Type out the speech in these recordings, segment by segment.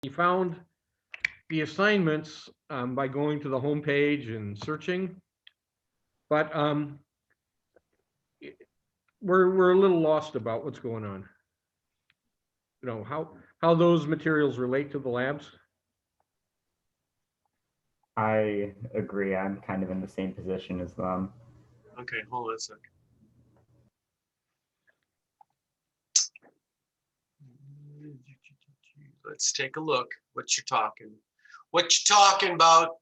You found the assignments by going to the home page and searching, but we're a little lost about what's going on. You know, how those materials relate to the labs. I agree. I'm kind of in the same position as them. Okay, hold on a second. Let's take a look. What you talking? What you talking about?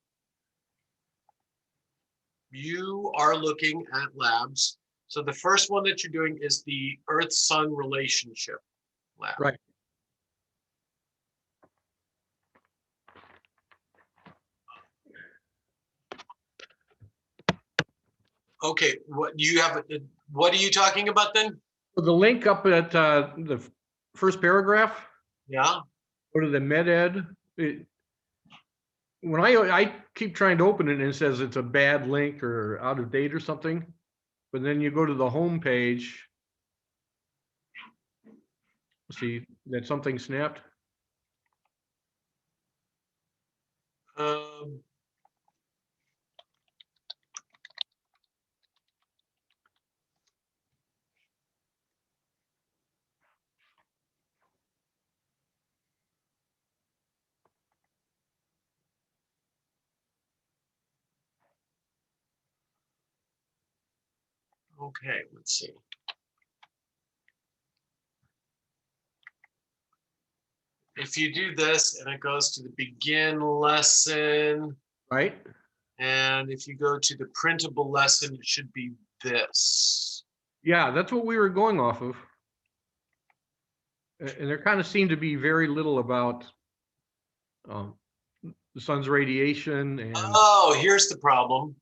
You are looking at labs. So the first one that you're doing is the Earth-Sun relationship lab. Right. Okay, what you have? What are you talking about then? So the link up at the first paragraph. Yeah. Go to the med ed. When I keep trying to open it and it says it's a bad link or out of date or something, but then you go to the home page. See that something snapped. Um, okay, let's see. If you do this and it goes to the begin lesson, Right. and if you go to the printable lesson, it should be this. Yeah, that's what we were going off of. And there kind of seemed to be very little about um, the sun's radiation and Oh, here's the problem.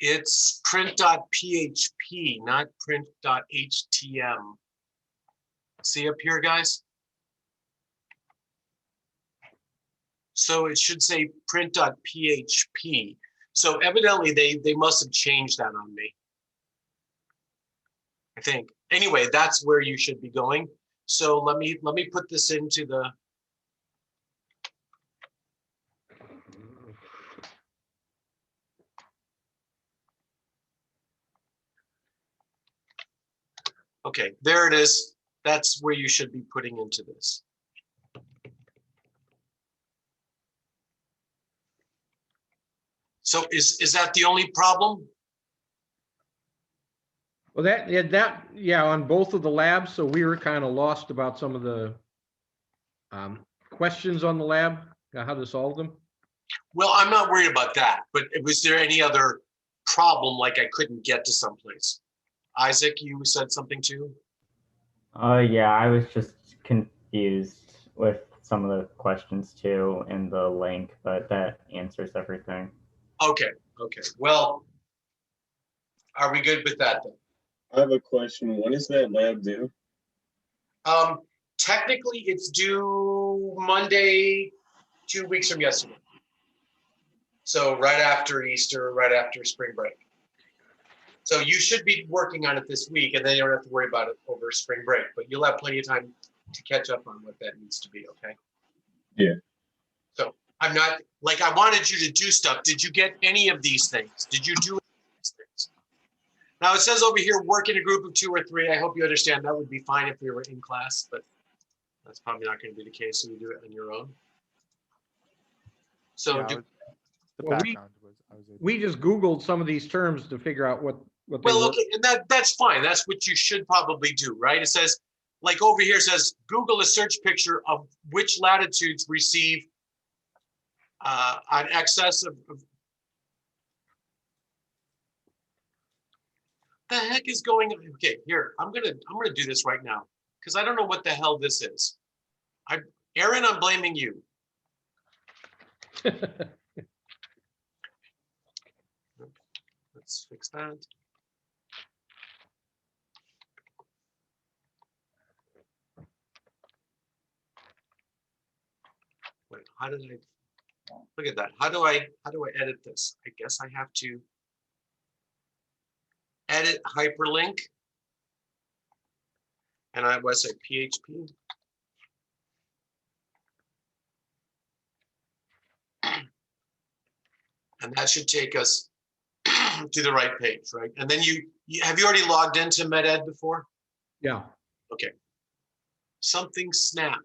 It's print.php, not print.htm. See up here, guys? So it should say print.php. So evidently they must have changed that on me, I think. Anyway, that's where you should be going. So let me put this into the okay, there it is. That's where you should be putting into this. So is that the only problem? well, yeah, on both of the labs. So we were kind of lost about some of the questions on the lab, how to solve them. Well, I'm not worried about that, but was there any other problem like I couldn't get to someplace? Isaac, you said something too? Yeah, I was just confused with some of the questions too in the link, but that answers everything. Okay, okay. Well, are we good with that then? I have a question. When is that lab due? Technically, it's due Monday, 2 weeks from yesterday. So right after Easter, right after spring break. So you should be working on it this week, and then you don't have to worry about it over spring break. But you'll have plenty of time to catch up on what that needs to be, okay? Yeah. So I'm not, like, I wanted you to do stuff. Did you get any of these things? Did you do any of these things? Now it says over here, work in a group of 2 or 3. I hope you understand that would be fine if we were in class, but that's probably not going to be the case, so you do it on your own. So Yeah, do, the Well, background was I was able We just Googled some of these terms to figure out what they well, were. okay, and that's fine. That's what you should probably do, right? It says, like over here, it says, Google a search picture of which latitudes receive an excess of the heck is going on? Okay, here, I'm gonna do this right now because I don't know what the hell this is. Aaron, I'm blaming you. Let's fix that. Wait, how did I look at that? How do I edit this? I guess I have to edit hyperlink. And I was at PHP. And that should take us to the right page, right? And then have you already logged into MedEd before? Yeah. Okay. Something snapped.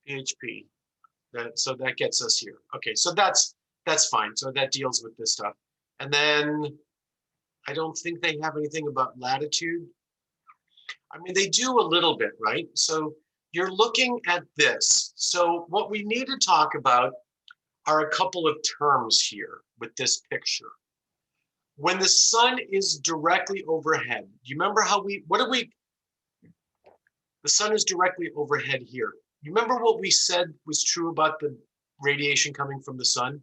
PHP. So that gets us here. Okay, so that's fine. So that deals with this stuff. And then I don't think they have anything about latitude. I mean, they do a little bit, right? So you're looking at this. So what we need to talk about are a couple of terms here with this picture. When the sun is directly overhead, do you remember how the sun is directly overhead here. You remember what we said was true about the radiation coming from the sun?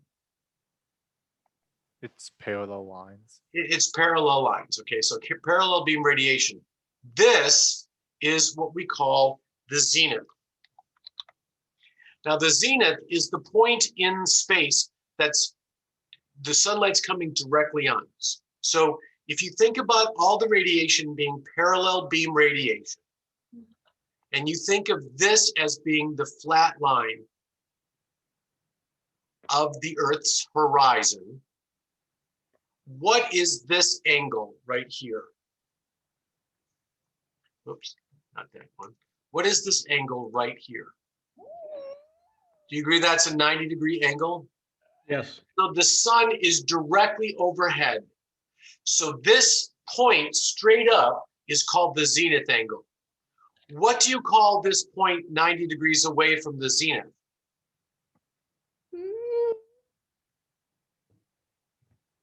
It's parallel lines. It's parallel lines, okay? So parallel beam radiation. This is what we call the zenith. Now the zenith is the point in space that's the sunlight's coming directly on us. So if you think about all the radiation being parallel beam radiation, and you think of this as being the flat line of the Earth's horizon, what is this angle right here? Oops, not that one. What is this angle right here? Do you agree that's a 90-degree angle? Yes. So the sun is directly overhead. So this point straight up is called the zenith angle. What do you call this point 90 degrees away from the zenith?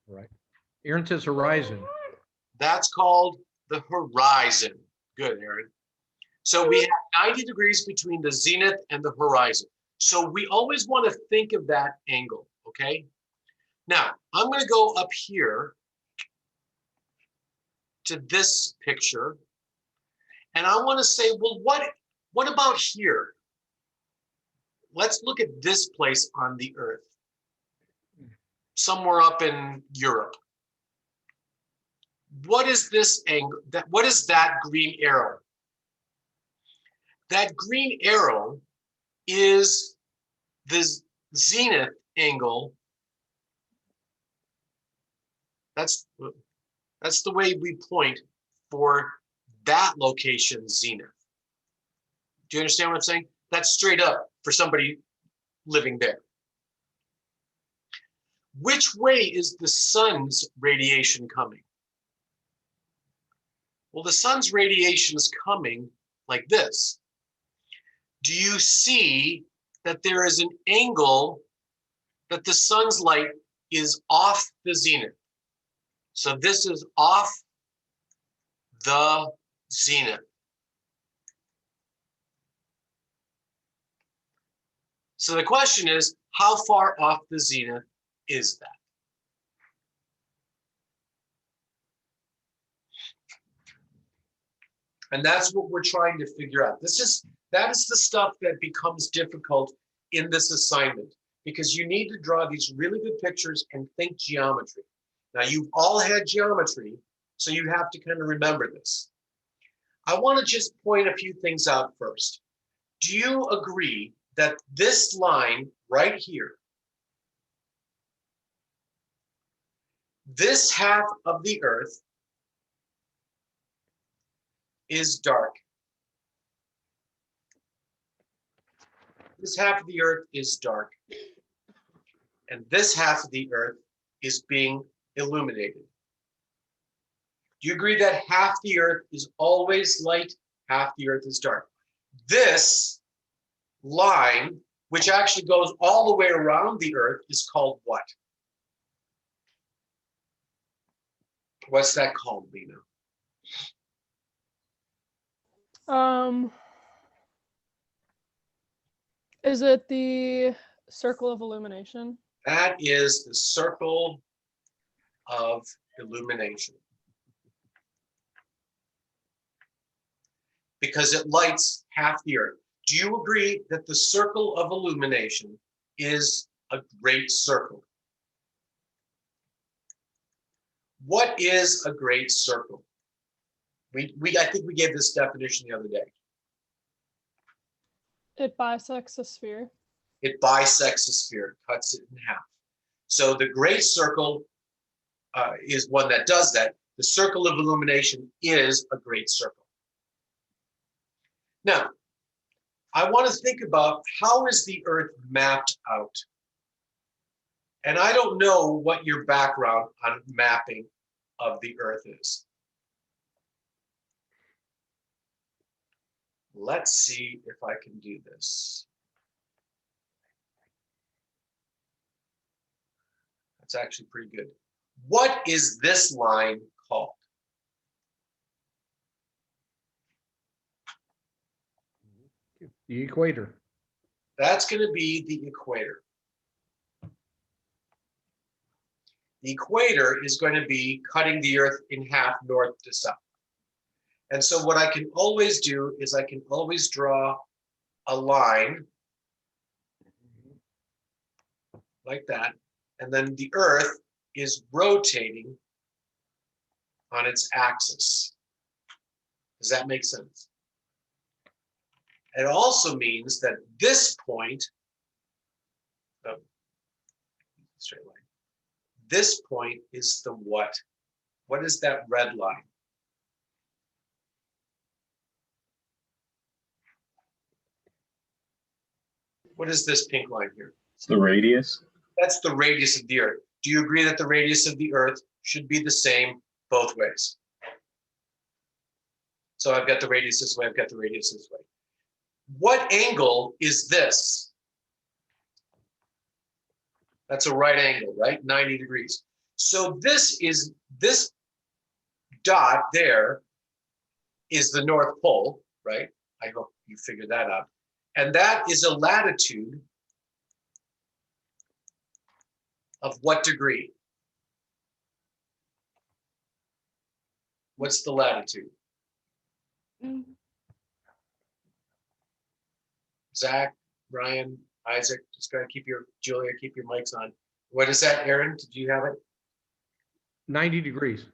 Right. Aaron says horizon. That's called the horizon. Good, Aaron. So we have 90 degrees between the zenith and the horizon. So we always want to think of that angle, okay? Now, I'm going to go up here to this picture, and I want to say, well, what about here? Let's look at this place on the Earth, somewhere up in Europe. What is this angle? What is that green arrow? That green arrow is the zenith angle. That's the way we point for that location, zenith. Do you understand what I'm saying? That's straight up for somebody living there. Which way is the sun's radiation coming? Well, the sun's radiation is coming like this. Do you see that there is an angle that the sun's light is off the zenith? So this is off the zenith. So the question is, how far off the zenith is that? And that's what we're trying to figure out. That is the stuff that becomes difficult in this assignment, because you need to draw these really good pictures and think geometry. Now, you've all had geometry, so you have to kind of remember this. I want to just point a few things out first. Do you agree that this line right here, this half of the Earth is dark? This half of the Earth is dark, and this half of the Earth is being illuminated. Do you agree that half the Earth is always light, half the Earth is dark? This line, which actually goes all the way around the Earth, is called what? What's that called, Lena? Is it the circle of illumination? That is the circle of illumination. Because it lights half the Earth. Do you agree that the circle of illumination is a great circle? What is a great circle? I think we gave this definition the other day. It bisects a sphere. It bisects a sphere, cuts it in half. So the great circle is one that does that. The circle of illumination is a great circle. Now, I want to think about how is the Earth mapped out? And I don't know what your background on mapping of the Earth is. Let's see if I can do this. That's actually pretty good. What is this line called? The equator. That's going to be the equator. The equator is going to be cutting the Earth in half north to south. And so what I can always do is I can always draw a line like that. And then the Earth is rotating on its axis. Does that make sense? It also means that this point, straight line, this point is the what? What is that red line? What is this pink line here? It's the radius. That's the radius of the Earth. Do you agree that the radius of the Earth should be the same both ways? So I've got the radius this way, I've got the radius this way. What angle is this? That's a right angle, right? 90 degrees. So this dot there is the North Pole, right? I hope you figured that out. And that is a latitude of what degree? What's the latitude? Zach, Ryan, Isaac, just gotta keep your, Julia, keep your mics on. What is that, Aaron? Did you have it? 90 degrees.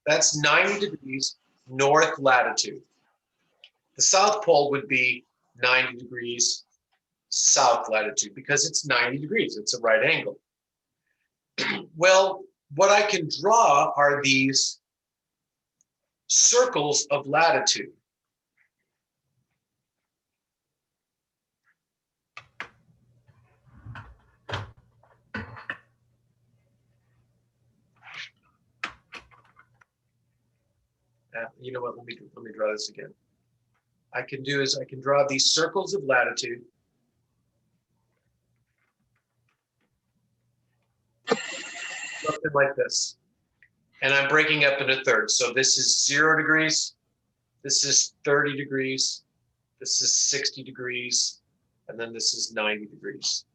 That's 90 degrees north latitude. The South Pole would be 90 degrees south latitude because it's 90 degrees. It's a right angle. Well, what I can draw are these circles of latitude. You know what, let me draw this again. I can draw these circles of latitude. Something like this. And I'm breaking up into thirds. So this is 0 degrees, this is 30 degrees, this is 60 degrees, and then this is 90 degrees.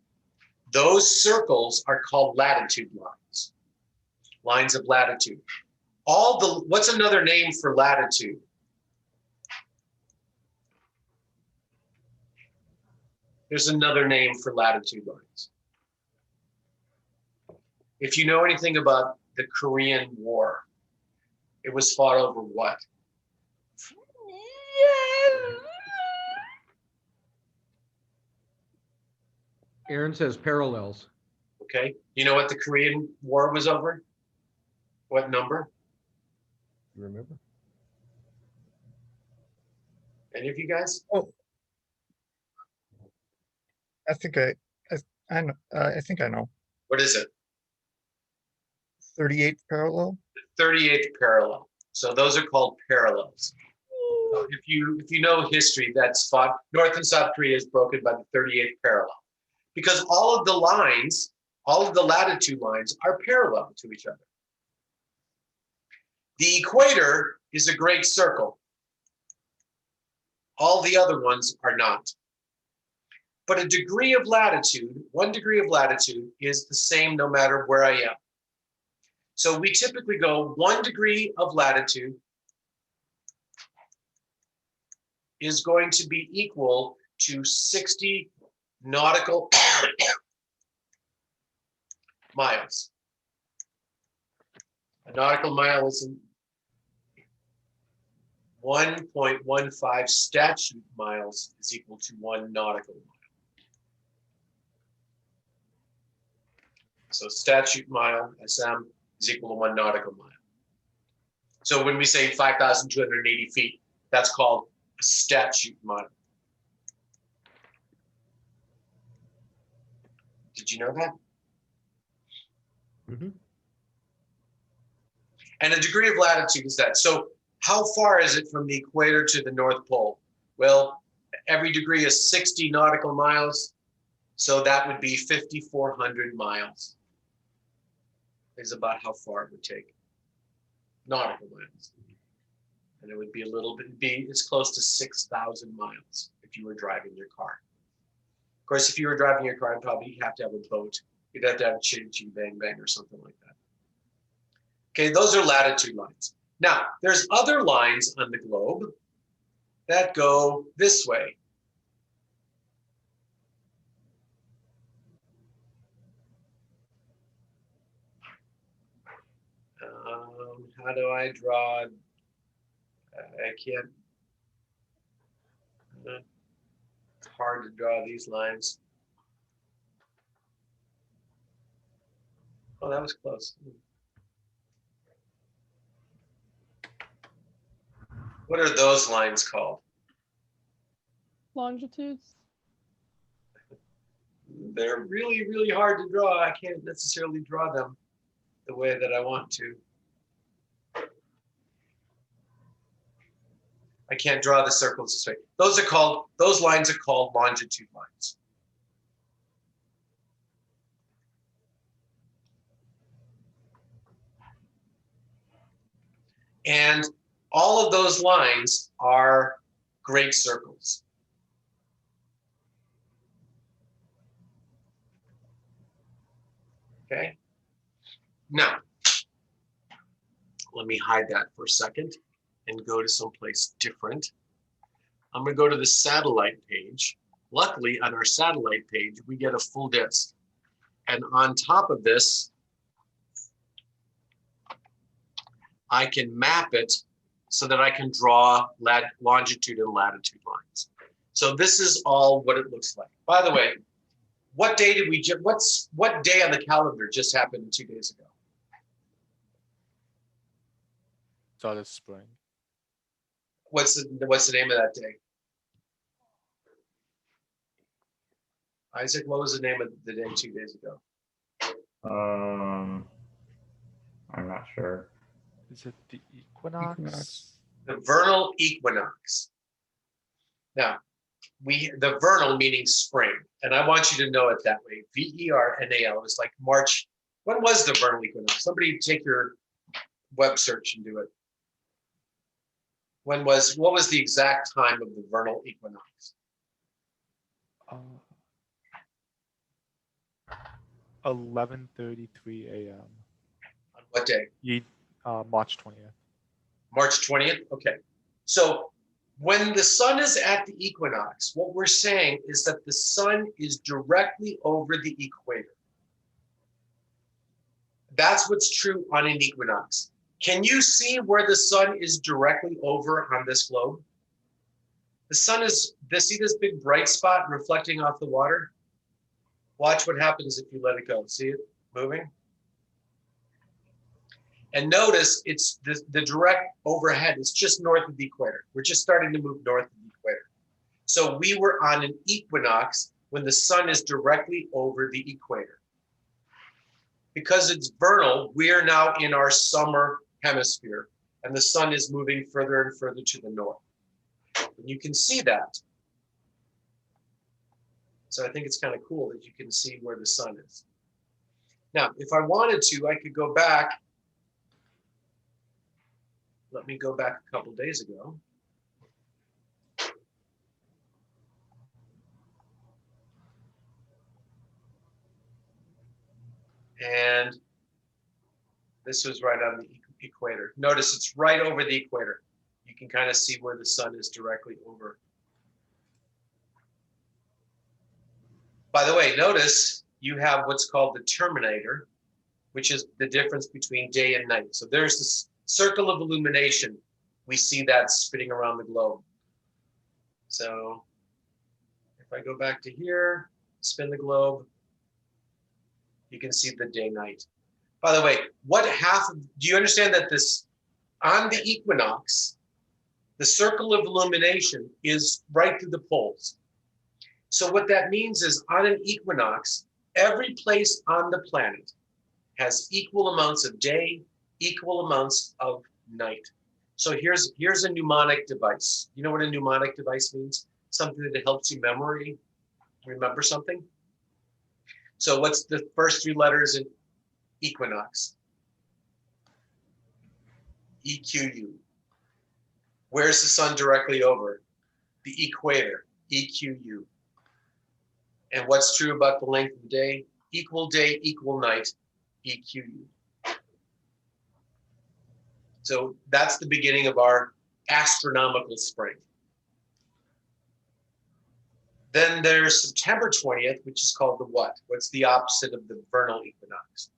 Those circles are called latitude lines, lines of latitude. What's another name for latitude? There's another name for latitude lines. If you know anything about the Korean War, it was fought over what? Aaron says parallels. Okay, you know what the Korean War was over? What number? You remember? Any of you guys? Oh, I think I know. I think I know. What is it? 38th parallel. 38th parallel. So those are called parallels. So if you know history, that's fought. North and South Korea is broken by the 38th parallel because all of the lines, all of the latitude lines are parallel to each other. The equator is a great circle. All the other ones are not. But a degree of latitude, 1 degree of latitude is the same no matter where I am. So we typically go 1 degree of latitude is going to be equal to 60 nautical miles. A nautical mile is 1.15 statute miles is equal to 1 nautical mile. So statute mile, SM, is equal to 1 nautical mile. So when we say 5,280 feet, that's called a statute mile. Did you know that? Mhm. And a degree of latitude is that. So how far is it from the equator to the North Pole? Well, every degree is 60 nautical miles. So that would be 5,400 miles is about how far it would take. Nautical miles. And it would be a little bit, it's close to 6,000 miles if you were driving your car. Of course, if you were driving your car, you'd probably have to have a boat. You'd have to have a ching ching bang bang or something like that. Okay, those are latitude lines. Now, there's other lines on the globe that go this way. How do I draw? I can't. It's hard to draw these lines. Oh, that was close. What are those lines called? Longitudes. They're really, really hard to draw. I can't necessarily draw them the way that I want to. I can't draw the circles this way. Those lines are called longitude lines. And all of those lines are great circles. Okay. Now, let me hide that for a second and go to someplace different. I'm going to go to the satellite page. Luckily, on our satellite page, we get a full disk. And on top of this, I can map it so that I can draw longitude and latitude lines. So this is all what it looks like. By the way, what day did we what day on the calendar just happened 2 days ago? Started spring. What's the name of that day? Isaac, what was the name of the day 2 days ago? I'm not sure. Is it the equinox? Equinox. The vernal equinox. Now, the vernal meaning spring, and I want you to know it that way. VERNAL is like March. When was the vernal equinox? Somebody take your web search and do it. What was the exact time of the vernal equinox? 11:33 a.m. On what day? March 20th. March 20th? Okay. So when the sun is at the equinox, what we're saying is that the sun is directly over the equator. That's what's true on an equinox. Can you see where the sun is directly over on this globe? The sun is, see this big bright spot reflecting off the water? Watch what happens if you let it go. See it moving? And notice it's the direct overhead is just north of the equator. We're just starting to move north of the equator. So we were on an equinox when the sun is directly over the equator. Because it's vernal, we are now in our summer hemisphere, and the sun is moving further and further to the north. And you can see that. So I think it's kind of cool that you can see where the sun is. Now, if I wanted to, I could go back. Let me go back a couple days ago. And this was right on the equator. Notice it's right over the equator. You can kind of see where the sun is directly over. By the way, notice you have what's called the terminator, which is the difference between day and night. So there's this circle of illumination we see that spinning around the globe. So if I go back to here, spin the globe, you can see the day night. By the way, do you understand that this, on the equinox, the circle of illumination is right through the poles. So what that means is on an equinox, every place on the planet has equal amounts of day, equal amounts of night. So here's a mnemonic device. You know what a mnemonic device means? Something that helps you remember something. So what's the first 3 letters in equinox? EQU. Where's the sun directly over? The equator, EQU. And what's true about the length of the day? Equal day, equal night, EQU. So that's the beginning of our astronomical spring. Then there's September 20th, which is called the what? What's the opposite of the vernal equinox?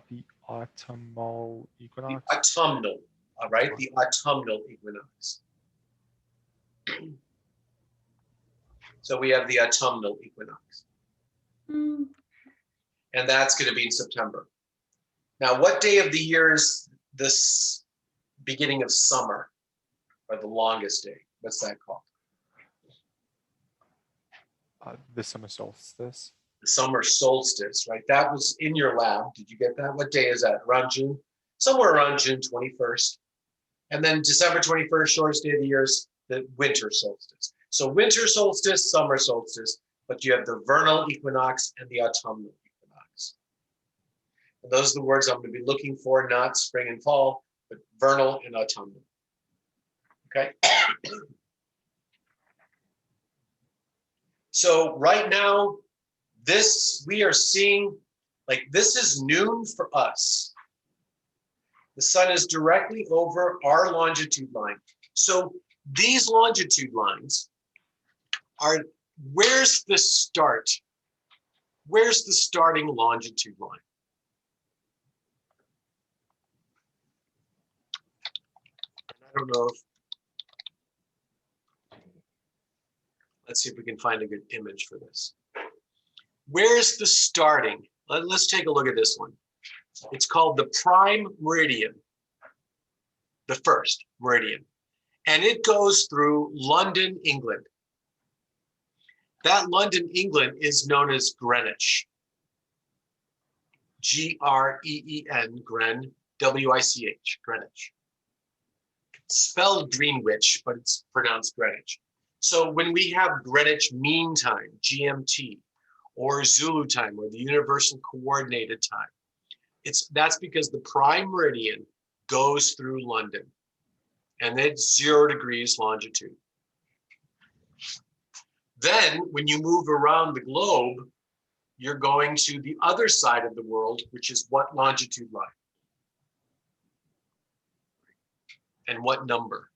The autumnal The equinox. autumnal, all right? The autumnal equinox. So we have the autumnal equinox. And that's going to be in September. Now, what day of the year is this beginning of summer, or the longest day? What's that called? The summer solstice. The summer solstice, right? That was in your lab. Did you get that? What day is that? Around June? Somewhere around June 21st. And then December 21st, shortest day of the year, is the winter solstice. So winter solstice, summer solstice, but you have the vernal equinox and the autumnal equinox. And those are the words I'm going to be looking for, not spring and fall, but vernal and autumnal. Okay? So right now, we are seeing, like, this is noon for us. The sun is directly over our longitude line. So these longitude lines are, where's the start? Where's the starting longitude line? I don't know if, let's see if we can find a good image for this. Where's the starting? Let's take a look at this one. It's called the prime meridian, the first meridian, and it goes through London, England. That London, England is known as Greenwich. G-R-E-E-N, Gren, W-I-C-H, Greenwich. It's spelled Greenwich, but it's pronounced Greenwich. So when we have Greenwich Mean Time, GMT, or Zulu time, or the Universal Coordinated Time, that's because the prime meridian goes through London, and it's 0 degrees longitude. Then when you move around the globe, you're going to the other side of the world, which is what longitude line? And what number?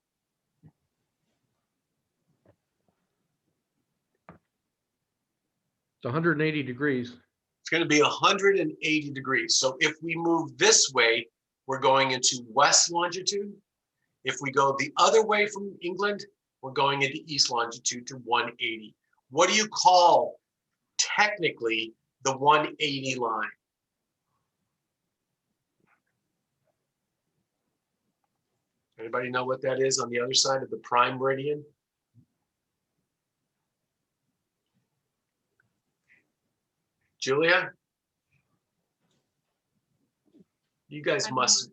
It's 180 degrees. It's going to be 180 degrees. So if we move this way, we're going into west longitude. If we go the other way from England, we're going into east longitude to 180. What do you call technically the 180 line? Anybody know what that is on the other side of the prime meridian? Julia? You guys must.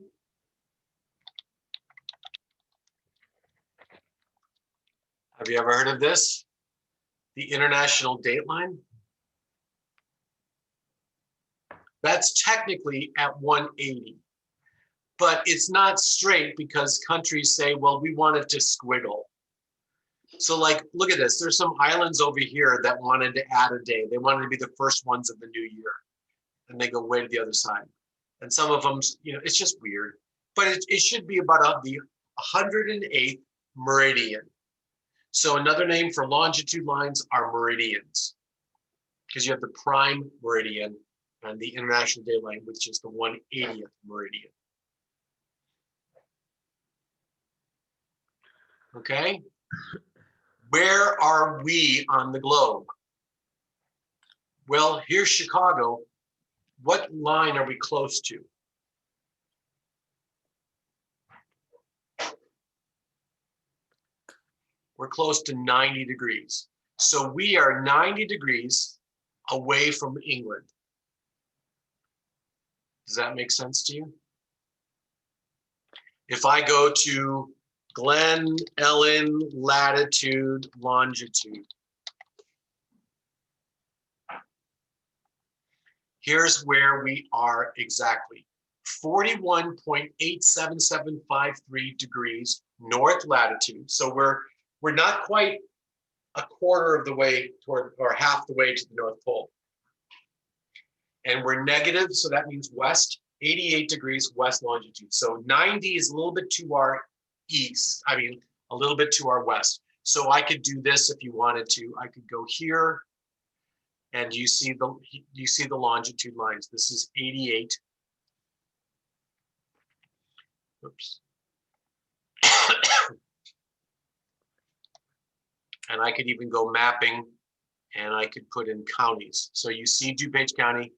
Have you ever heard of this? The international dateline? That's technically at 180, but it's not straight because countries say, well, we want it to squiggle. So like, look at this. There's some islands over here that wanted to add a day. They wanted to be the first ones of the new year, and they go way to the other side. And some of them, it's just weird, but it should be about the 108th meridian. So another name for longitude lines are meridians, because you have the prime meridian and the international daylight, which is the 1/80th meridian. Okay, where are we on the globe? Well, here's Chicago. What line are we close to? We're close to 90 degrees. So we are 90 degrees away from England. Does that make sense to you? If I go to Glen Ellen latitude, longitude, here's where we are exactly. 41.87753 degrees north latitude. So we're not quite a quarter of the way toward, or half the way to the North Pole. And we're negative, so that means west, 88 degrees west longitude. So 90 is a little bit to our east, a little bit to our west. So I could do this if you wanted to. I could go here, and you see the longitude lines. This is 88. Oops. And I could even go mapping, and I could put in counties. So you see DuPage County.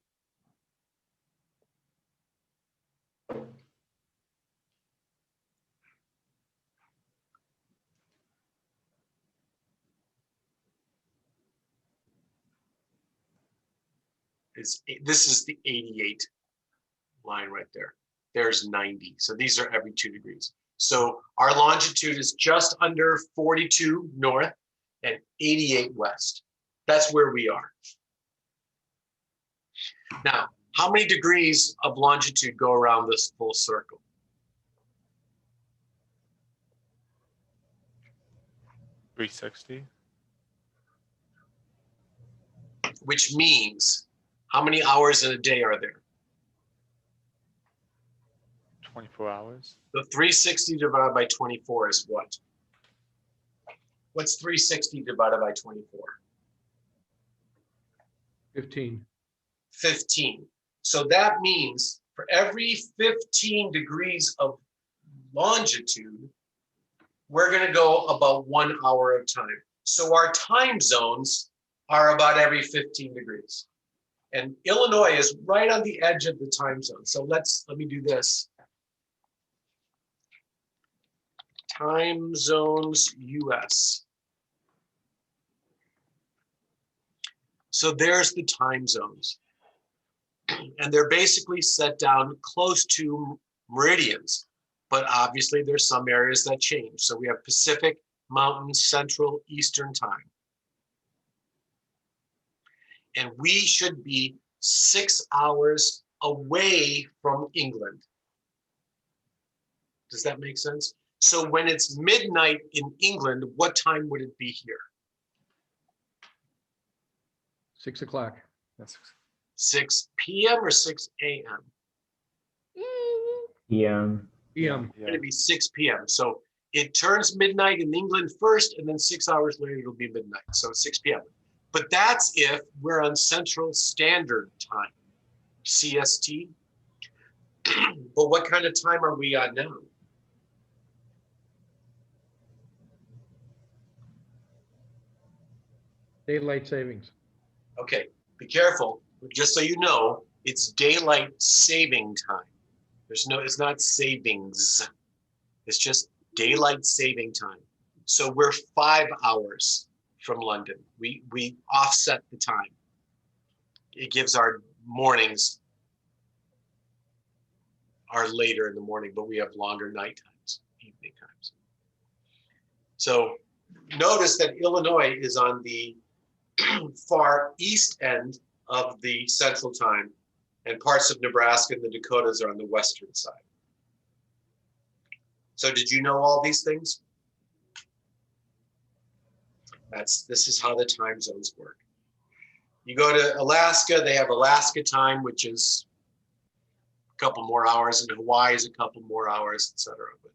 This is the 88 line right there. There's 90. So these are every 2 degrees. So our longitude is just under 42 north and 88 west. That's where we are. Now, how many degrees of longitude go around this full circle? $360. Which means, how many hours in a day are there? 24 hours. The 360 divided by 24 is what? What's 360 divided by 24? 15. 15. So that means for every 15 degrees of longitude, we're going to go about 1 hour of time. So our time zones are about every 15 degrees. And Illinois is right on the edge of the time zone. So let me do this. Time zones US. So there's the time zones. And they're basically set down close to meridians. But obviously there's some areas that change. So we have Pacific, Mountain, Central, Eastern time. And we should be 6 hours away from England. Does that make sense? So when it's midnight in England, what time would it be here? 6 o'clock. That's 6 p.m. or 6 a.m.? PM. PM. It's going to be 6 p.m. So it turns midnight in England first, and then 6 hours later, it'll be midnight. So 6 p.m. But that's if we're on Central Standard Time, CST. But what kind of time are we on now? Daylight savings. Okay, be careful. Just so you know, it's daylight saving time. It's not savings. It's just daylight saving time. So we're 5 hours from London. We offset the time. It gives our mornings are later in the morning, but we have longer night times, evening times. So notice that Illinois is on the far east end of the Central Time, and parts of Nebraska and the Dakotas are on the western side. So did you know all these things? This is how the time zones work. You go to Alaska, they have Alaska time, which is a couple more hours, and Hawaii is a couple more hours, etc. But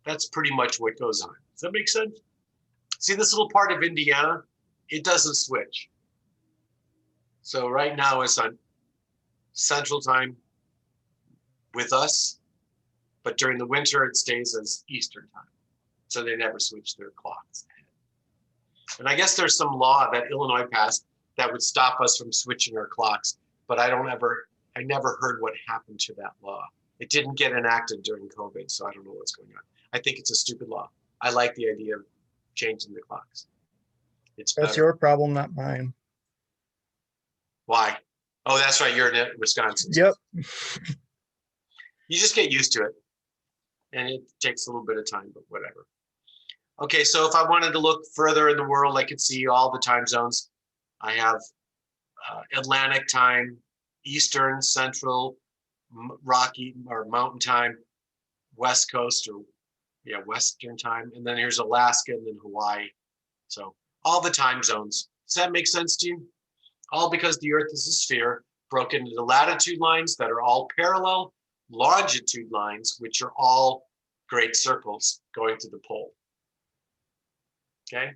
that's pretty much what goes on. Does that make sense? See this little part of Indiana? It doesn't switch. So right now it's on Central Time with us, but during the winter it stays as Eastern Time. So they never switch their clocks. And I guess there's some law that Illinois passed that would stop us from switching our clocks, but I never heard what happened to that law. It didn't get enacted during COVID, so I don't know what's going on. I think it's a stupid law. I like the idea of changing the clocks. It's That's better. your problem, not mine. Why? Oh, that's right. You're in Wisconsin. Yep. You just get used to it. And it takes a little bit of time, but whatever. Okay, so if I wanted to look further in the world, I could see all the time zones. I have Atlantic time, Eastern, Central, Rocky or Mountain time, West Coast or Western time, and then here's Alaska and then Hawaii. So all the time zones. Does that make sense to you? All because the Earth is a sphere broken into latitude lines that are all parallel, longitude lines, which are all great circles going to the pole. Okay.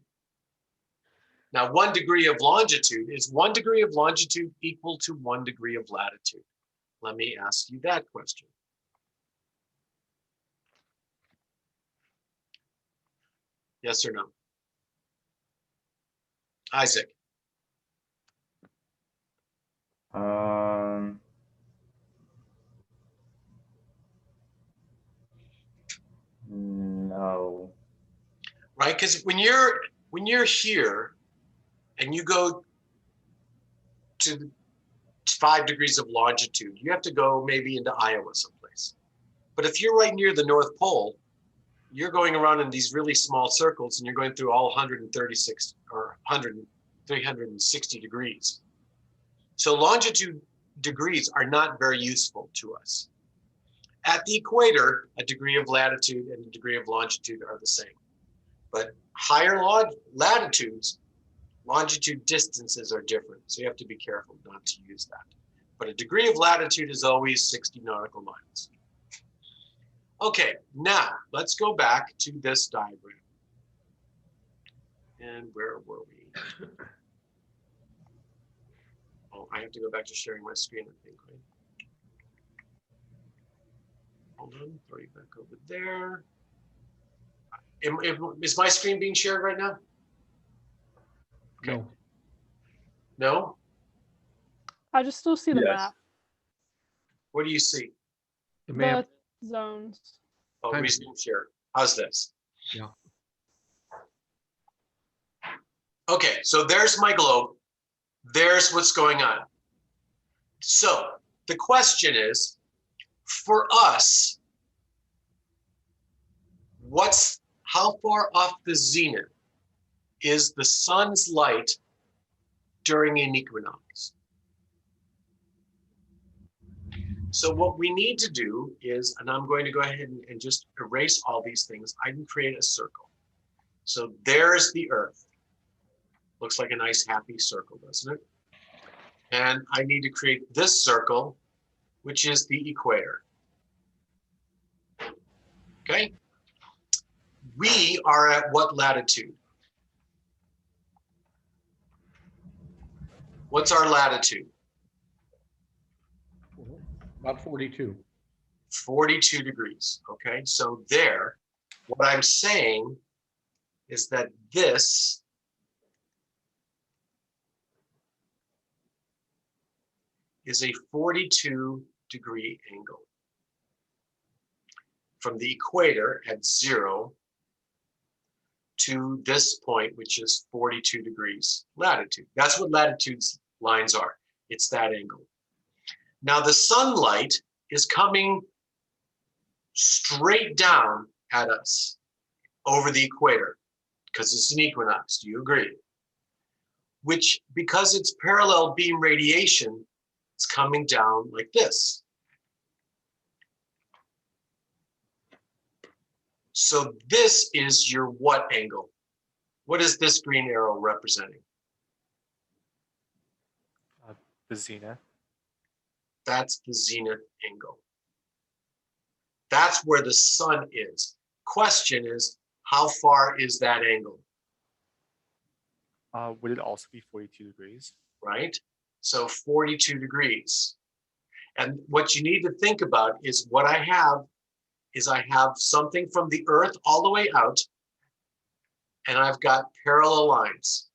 Now, 1 degree of longitude is 1 degree of longitude equal to 1 degree of latitude. Let me ask you that question. Yes or no? Isaac. No. Right, because when you're here and you go to 5 degrees of longitude, you have to go maybe into Iowa someplace. But if you're right near the North Pole, you're going around in these really small circles and you're going through all 136 or 360 degrees. So longitude degrees are not very useful to us. At the equator, a degree of latitude and a degree of longitude are the same. But higher latitudes, longitude distances are different. So you have to be careful not to use that. But a degree of latitude is always 60 nautical miles. Okay, now let's go back to this diagram. And where were we? Oh, I have to go back to sharing my screen, I think, right? Hold on, throw you back over there. Is my screen being shared right now? Okay. No. No? I just still see the Yes. map, What do you see? The the map, zones. Oh, Time- resume share. How's this? Yeah. Okay, so there's my globe. There's what's going on. So the question is, for us, how far off the zenith is the sun's light during an equinox? So what we need to do is, and I'm going to go ahead and just erase all these things. I can create a circle. So there's the Earth. Looks like a nice happy circle, doesn't it? And I need to create this circle, which is the equator. Okay? We are at what latitude? What's our latitude? about 42. 42 degrees. Okay, so there, what I'm saying is that this is a 42-degree angle from the equator at 0 to this point, which is 42 degrees latitude. That's what latitude's lines are. It's that angle. Now the sunlight is coming straight down at us over the equator because it's an equinox. Do you agree? Which, because it's parallel beam radiation, it's coming down like this. So this is your what angle? What is this green arrow representing? The zenith. That's the zenith angle. That's where the sun is. Question is, how far is that angle? Would it also be 42 degrees? right? So 42 degrees. And what you need to think about is what I have is I have something from the earth all the way out, and I've got parallel lines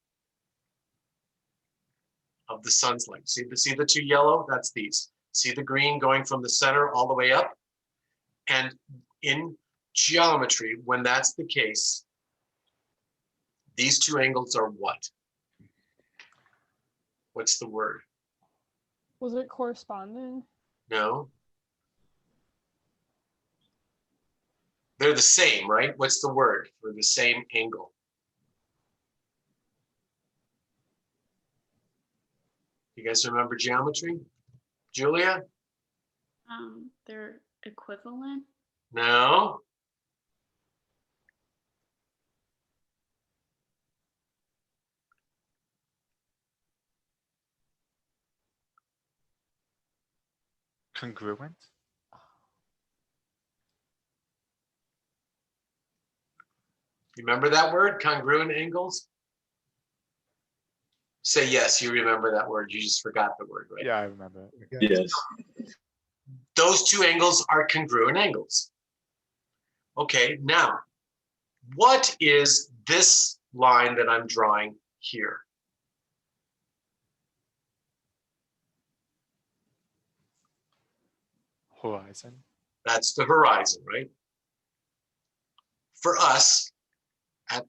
of the sun's light. See the two yellow? That's these. See the green going from the center all the way up? And in geometry, when that's the case, these two angles are what? What's the word? Was it corresponding? No. They're the same, right? What's the word for the same angle? You guys remember geometry? Julia? They're equivalent. No. Congruent? You remember that word, congruent angles? Say yes, you remember that word. You just forgot the word, right? Yeah, I remember it. Yes. Those two angles are congruent angles. Okay, now, what is this line that I'm drawing here? Horizon. That's the horizon, right? For us, at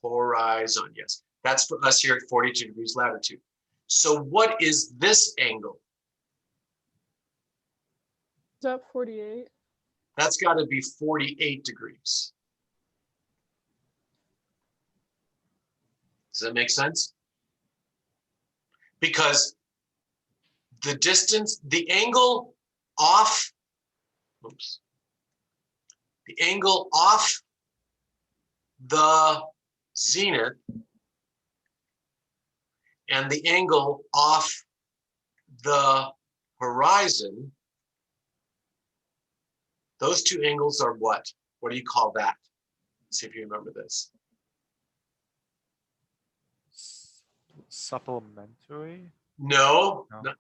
horizon, yes. That's for us here at 42 degrees latitude. So what is this angle? Is that 48? That's got to be 48 degrees. Does that make sense? Because the distance, the angle off, oops, the angle off the zenith and the angle off the horizon, those two angles are what? What do you call that? Let's see if you remember this. Supplementary? No, No. no.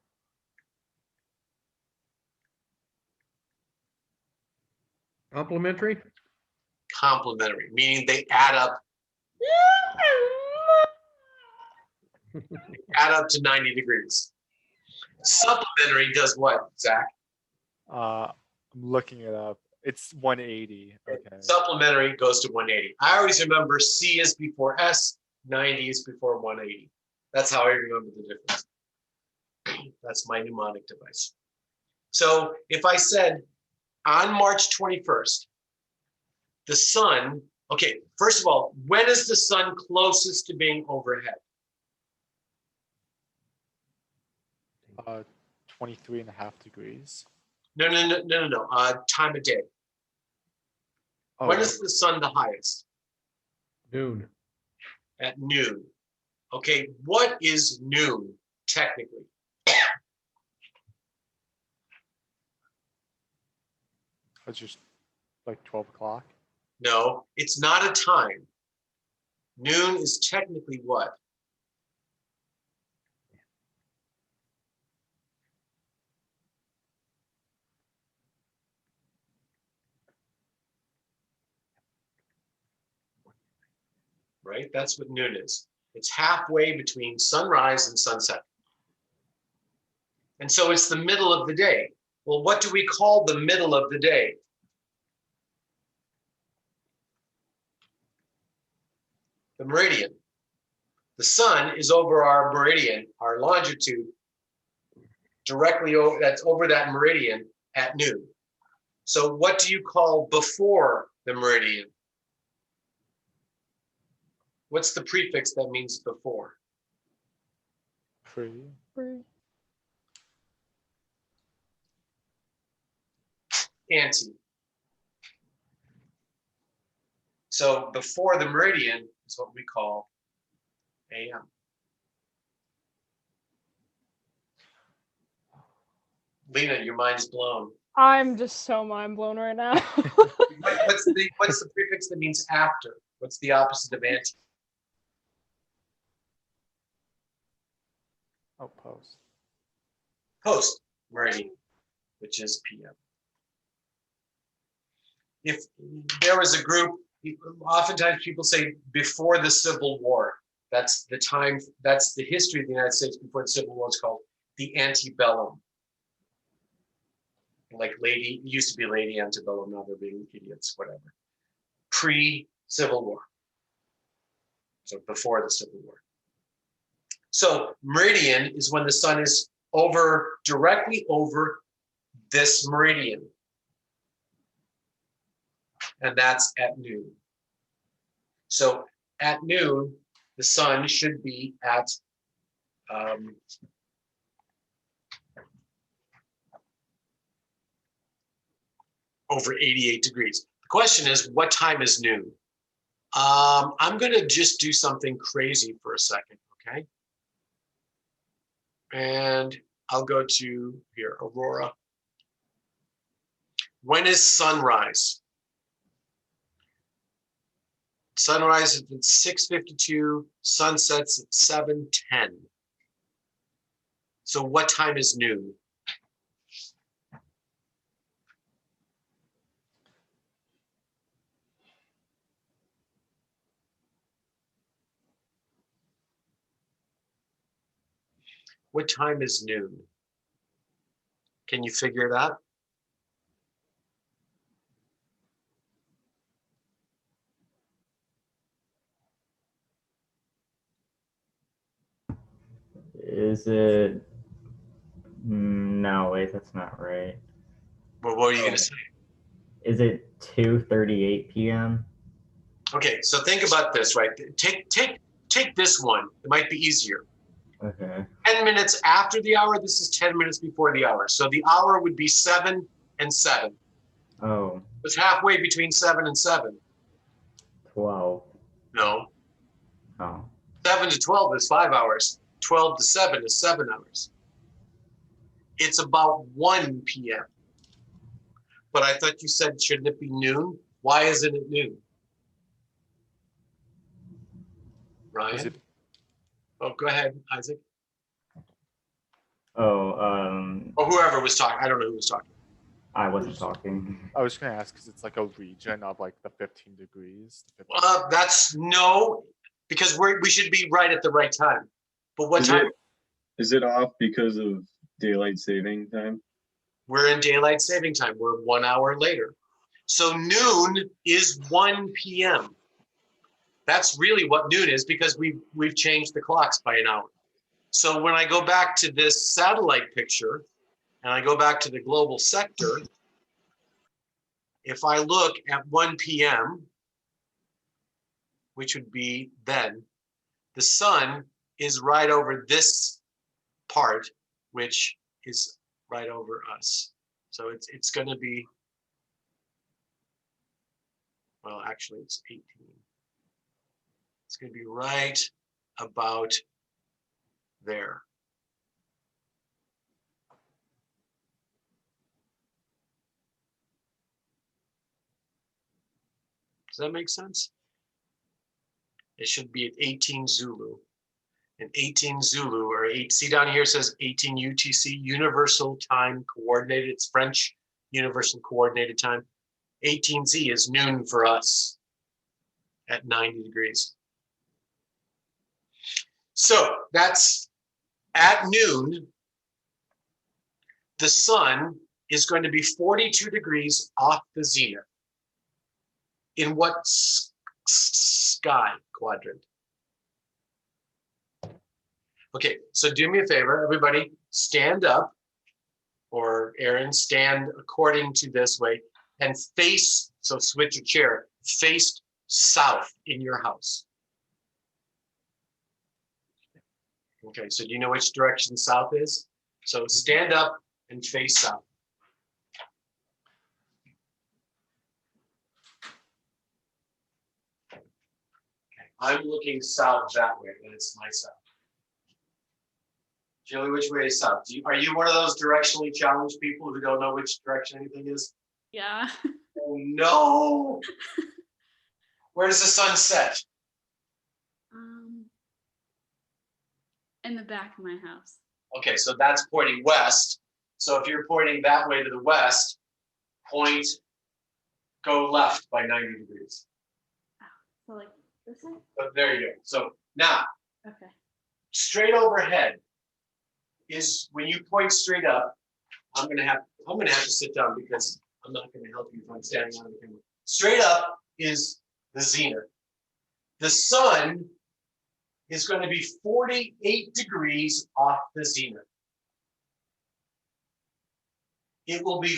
Complementary? Complementary, meaning they add up to 90 degrees. Supplementary does what, Zach? I'm looking it up. It's 180. Okay. Supplementary goes to 180. I always remember C is before S, 90 is before 180. That's how I remember the difference. That's my mnemonic device. So if I said on March 21st, the sun, okay, first of all, when is the sun closest to being overhead? 23.5 degrees. No. Time of day. Oh, When is the sun the highest? Noon. At noon. Okay, what is noon technically? it's just like 12 o'clock. No, it's not a time. Noon is technically what? Right? That's what noon is. It's halfway between sunrise and sunset. And so it's the middle of the day. Well, what do we call the middle of the day? The meridian. The sun is over our meridian, our longitude, directly over, that's over that meridian at noon. So what do you call before the meridian? What's the prefix that means before? Pre. Ante. So before the meridian is what we call AM. Lena, your mind's blown. I'm just so mind blown right now. What's the prefix that means after? What's the opposite of ante? Oh, post. Post meridian, which is PM. If there was a group, oftentimes people say before the Civil War. That's the time, that's the history of the United States before the Civil War. It's called the antebellum. Like lady, it used to be lady antebellum, now they're being idiots, whatever. Pre-Civil War. So before the Civil War. So meridian is when the sun is directly over this meridian. And that's at noon. So at noon, the sun should be at over 88 degrees. The question is, what time is noon? I'm gonna just do something crazy for a second, okay? And I'll go to here, Aurora. When is sunrise? Sunrise is at 6:52, sunsets at 7:10. So what time is noon? What time is noon? Can you figure it out? Is it? No, wait, that's not right. Well, what are you gonna say? Is it 2:38 p.m.? Okay, so think about this, right? Take this one. It might be easier. Okay. 10 minutes after the hour, this is 10 minutes before the hour. So the hour would be 7 and 7. Oh, It's halfway between 7 and 7. 12. No, Oh, 7 to 12 is 5 hours. 12 to 7 is 7 hours. It's about 1 p.m. But I thought you said, shouldn't it be noon? Why isn't it noon? Ryan? Oh, go ahead, Isaac. oh, Or whoever was talking. I don't know who was talking. I wasn't talking. I was gonna ask because it's like a region of like the 15 degrees. That's no, because we should be right at the right time. But what Is time? Is it off because of daylight saving time? We're in daylight saving time. We're 1 hour later. So noon is 1 p.m. That's really what noon is, because we've changed the clocks by an hour. So when I go back to this satellite picture and I go back to the global sector, if I look at 1 p.m., which would be then, the sun is right over this part, which is right over us. So it's going to be, well, actually it's 18. It's going to be right about there. Does that make sense? It should be at 18 Zulu. And 18 Zulu, or 8, see down here it says 18 UTC, Universal Time Coordinated. It's French Universal Coordinated Time. 18Z is noon for us at 90 degrees. So that's at noon, the sun is going to be 42 degrees off the zenith. In what sky quadrant? Okay, so do me a favor, everybody, stand up, or Aaron, stand according to this way, and face, so switch your chair, face south in your house. Okay, so do you know which direction south is? So stand up and face south. Okay, I'm looking south that way, and it's my south. Julie, which way is south? Are you one of those directionally challenged people who don't know which direction anything is? Yeah. Oh no! Where does the sun set? In the back of my house. Okay, so that's pointing west. So if you're pointing that way to the west, go left by 90 degrees. So like this way? But there you go. So now, Okay. straight overhead is when you point straight up. I'm gonna have to sit down because I'm not gonna help you if I'm standing on the camera. Straight up is the zenith. The sun is going to be 48 degrees off the zenith. It will be,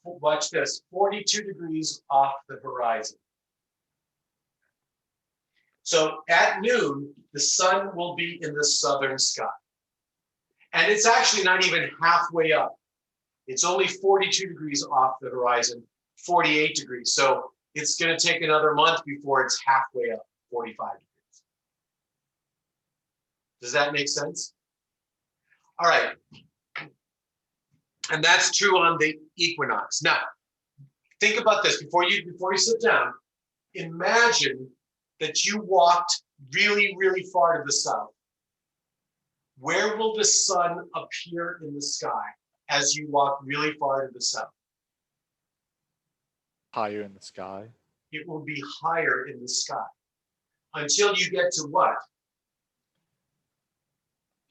watch this, 42 degrees off the horizon. So at noon, the sun will be in the southern sky. And it's actually not even halfway up. It's only 42 degrees off the horizon, 48 degrees. So it's going to take another month before it's halfway up, 45 degrees. Does that make sense? All right. And that's true on the equinox. Now, think about this before you sit down. Imagine that you walked really, really far to the south. Where will the sun appear in the sky as you walk really far to the south? Higher in the sky. It will be higher in the sky until you get to what?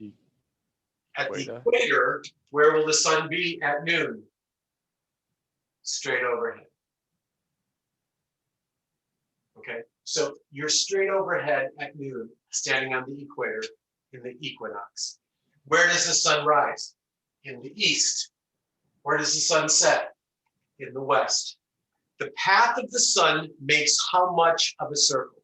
The At the equator. equator, where will the sun be at noon? Straight overhead. Okay, so you're straight overhead at noon, standing on the equator in the equinox. Where does the sun rise? In the east. Where does the sun set? In the west. The path of the sun makes how much of a circle?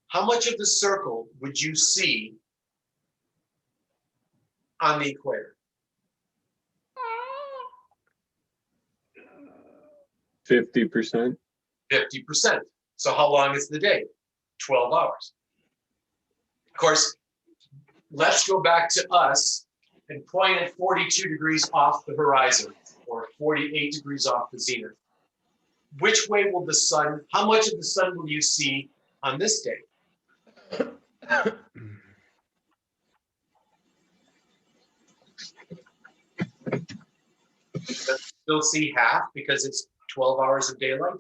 How much of the circle would you see on the equator? 50%. 50%. So how long is the day? 12 hours. Of course, let's go back to us and point at 42 degrees off the horizon or 48 degrees off the zenith. Which way will the sun, how much of the sun will you see on this day? Still see half because it's 12 hours of daylight.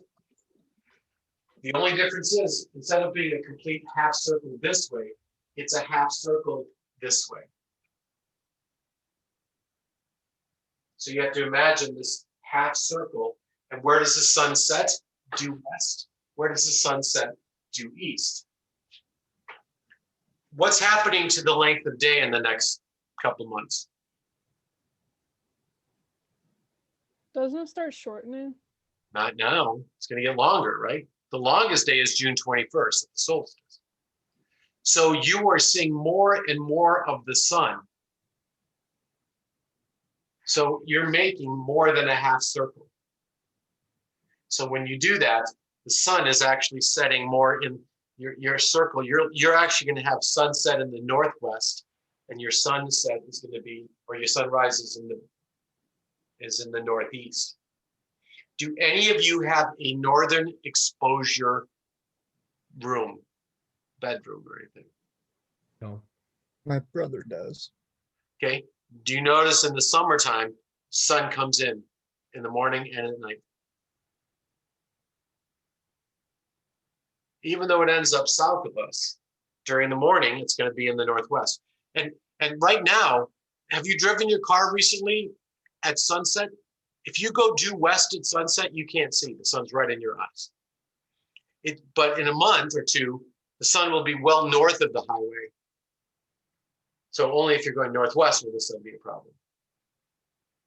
The only difference is instead of being a complete half circle this way, it's a half circle this way. So you have to imagine this half circle. And where does the sun set? Due west. Where does the sun set? Due east. What's happening to the length of day in the next couple months? Doesn't it start shortening? Not now. It's going to get longer, right? The longest day is June 21st, the solstice. So you are seeing more and more of the sun. So you're making more than a half circle. So when you do that, the sun is actually setting more in your circle. You're actually going to have sunset in the northwest, and your sunset is going to be, or your sunrise is in the northeast. Do any of you have a northern exposure room, bedroom, or anything? No. My brother does. Okay. Do you notice in the summertime, sun comes in the morning and at night? Even though it ends up south of us, during the morning, it's going to be in the northwest. And right now, have you driven your car recently at sunset? If you go due west at sunset, you can't see. The sun's right in your eyes. But in a month or two, the sun will be well north of the highway. So only if you're going northwest will the sun be a problem.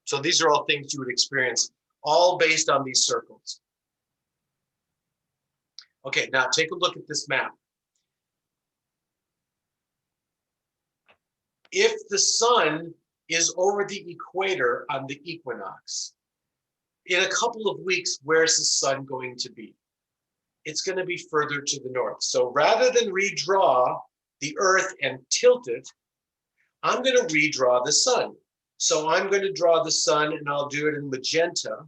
So these are all things you would experience, all based on these circles. Okay, now take a look at this map. If the sun is over the equator on the equinox, in a couple of weeks, where's the sun going to be? It's going to be further to the north. So rather than redraw the earth and tilt it, I'm going to redraw the sun. So I'm going to draw the sun and I'll do it in magenta.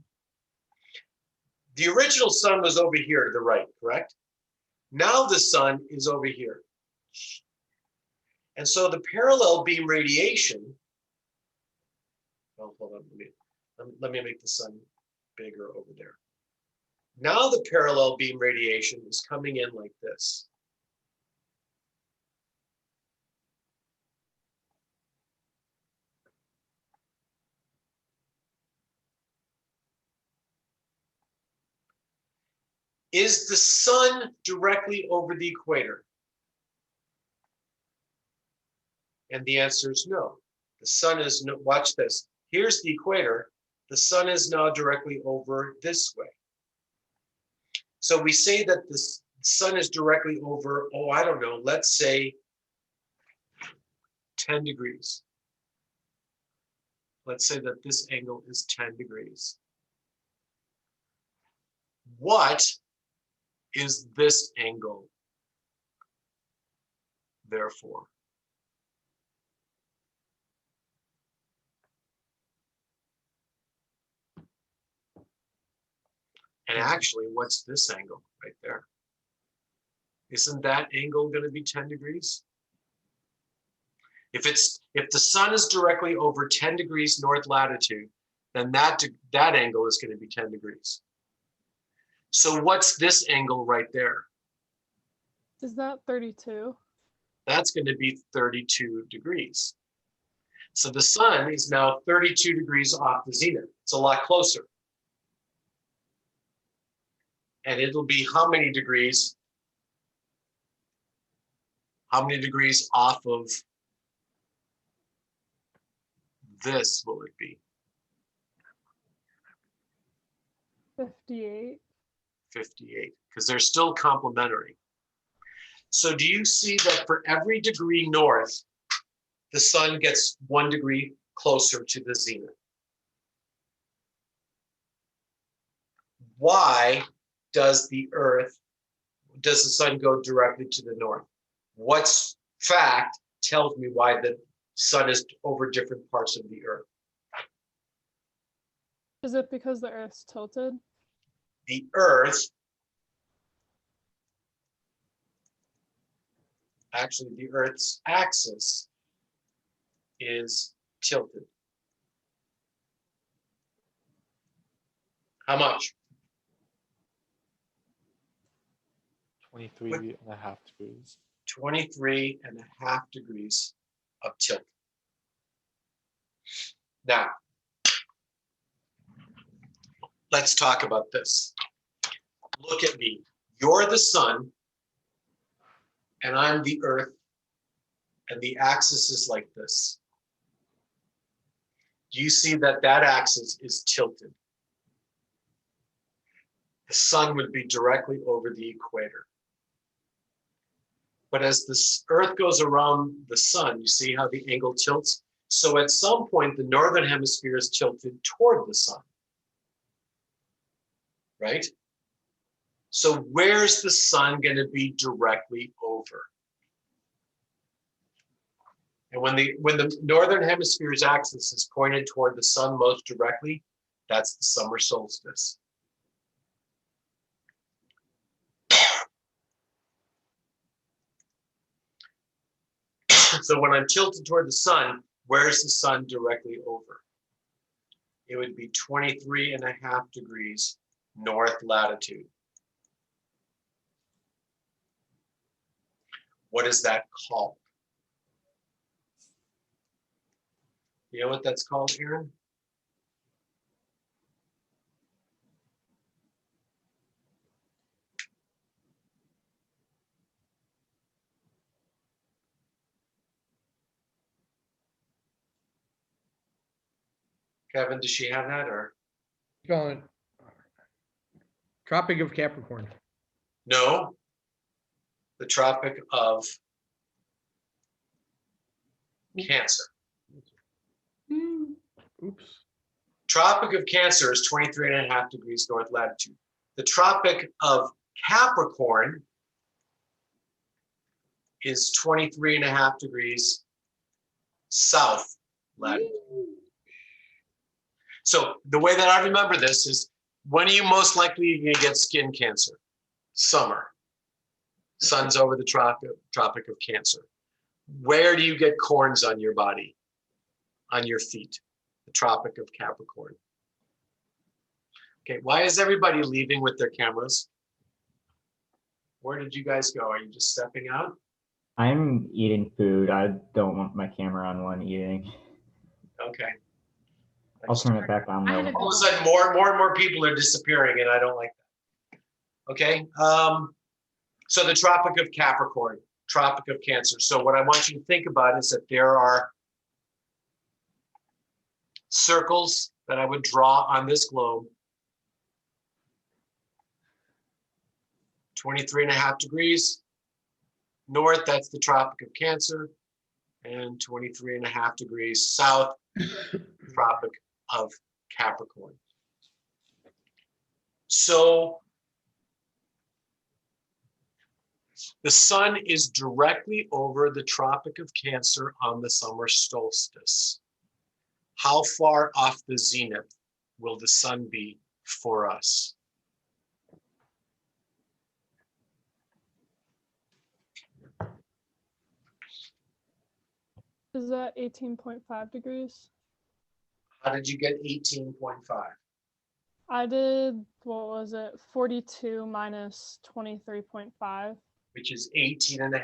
The original sun was over here to the right, correct? Now the sun is over here. And so the parallel beam radiation, oh, hold on, let me make the sun bigger over there. Now the parallel beam radiation is coming in like this. Is the sun directly over the equator? And the answer is no. The sun is, no, watch this. Here's the equator. The sun is now directly over this way. So we say that the sun is directly over, oh, I don't know, let's say 10 degrees. Let's say that this angle is 10 degrees. What is this angle, therefore? And actually, what's this angle right there? Isn't that angle going to be 10 degrees? If the sun is directly over 10 degrees north latitude, then that angle is going to be 10 degrees. So what's this angle right there? Is that 32? That's going to be 32 degrees. So the sun is now 32 degrees off the zenith. It's a lot closer. And it'll be how many degrees? How many degrees off of this will it be? 58. 58, because they're still complementary. So do you see that for every degree north, the sun gets 1 degree closer to the zenith? Why does the sun go directly to the north? What fact tells me why the sun is over different parts of the earth? Is it because the Earth's tilted? The earth, actually the earth's axis is tilted. How much? 23.5 degrees. 23.5 degrees of tilt. Now, let's talk about this. Look at me. You're the sun, and I'm the earth, and the axis is like this. Do you see that that axis is tilted? The sun would be directly over the equator. But as the earth goes around the sun, you see how the angle tilts? So at some point, the northern hemisphere is tilted toward the sun, right? So where's the sun going to be directly over? And when the northern hemisphere's axis is pointed toward the sun most directly, that's the summer solstice. So when I'm tilted toward the sun, where's the sun directly over? It would be 23.5 degrees north latitude. What is that called? You know what that's called, Aaron? Kevin, does she have that or? Going. Tropic of Capricorn. No. The Tropic of Cancer. Oops. Tropic of Cancer is 23.5 degrees north latitude. The Tropic of Capricorn is 23.5 degrees south latitude. So the way that I remember this is When are you most likely going to get skin cancer? Summer. Sun's over the Tropic of Cancer. Where do you get corns on your body? On your feet? The Tropic of Capricorn. Okay, why is everybody leaving with their cameras? Where did you guys go? Are you just stepping out? I'm eating food. I don't want my camera on when eating. Okay. I'll turn it back on I had though. a All of a sudden, more and more people are disappearing, and I don't like that. Okay. So the Tropic of Capricorn, Tropic of Cancer. So what I want you to think about is that there are circles that I would draw on this globe. 23.5 degrees north, that's the Tropic of Cancer, and 23.5 degrees south, Tropic of Capricorn. So the sun is directly over the Tropic of Cancer on the summer solstice. How far off the zenith will the sun be for us? Is that 18.5 degrees? How did you get 18.5? I did, what was it, 42 minus 23.5. Which is 18.5.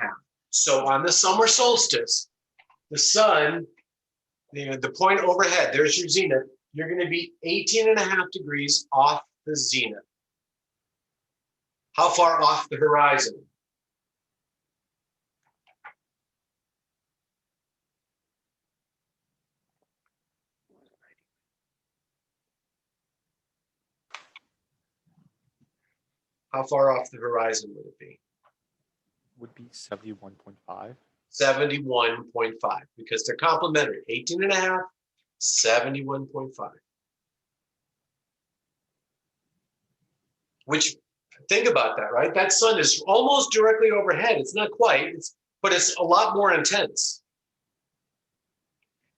So on the summer solstice, the sun, the point overhead, there's your zenith, you're going to be 18.5 degrees off the zenith. How far off the horizon? How far off the horizon would it be? Would be 71.5. 71.5, because they're complementary. 18.5, 71.5. Which, think about that, right? That sun is almost directly overhead. It's not quite, but it's a lot more intense.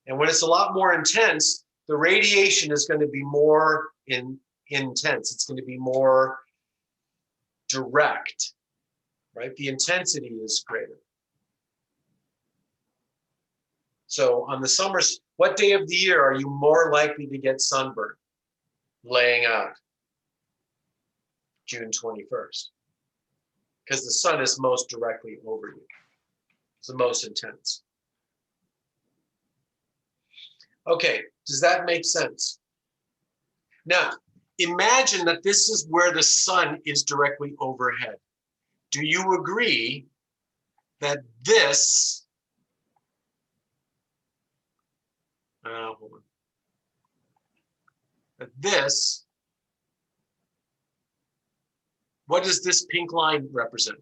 And when it's a lot more intense, the radiation is going to be more intense. It's going to be more direct, right? The intensity is greater. So on the summers, what day of the year are you more likely to get sunburn? Laying out. June 21st. Because the sun is most directly over you. It's the most intense. Okay, does that make sense? Now, imagine that this is where the sun is directly overhead. Do you agree that this, hold on, that this, what does this pink line represent?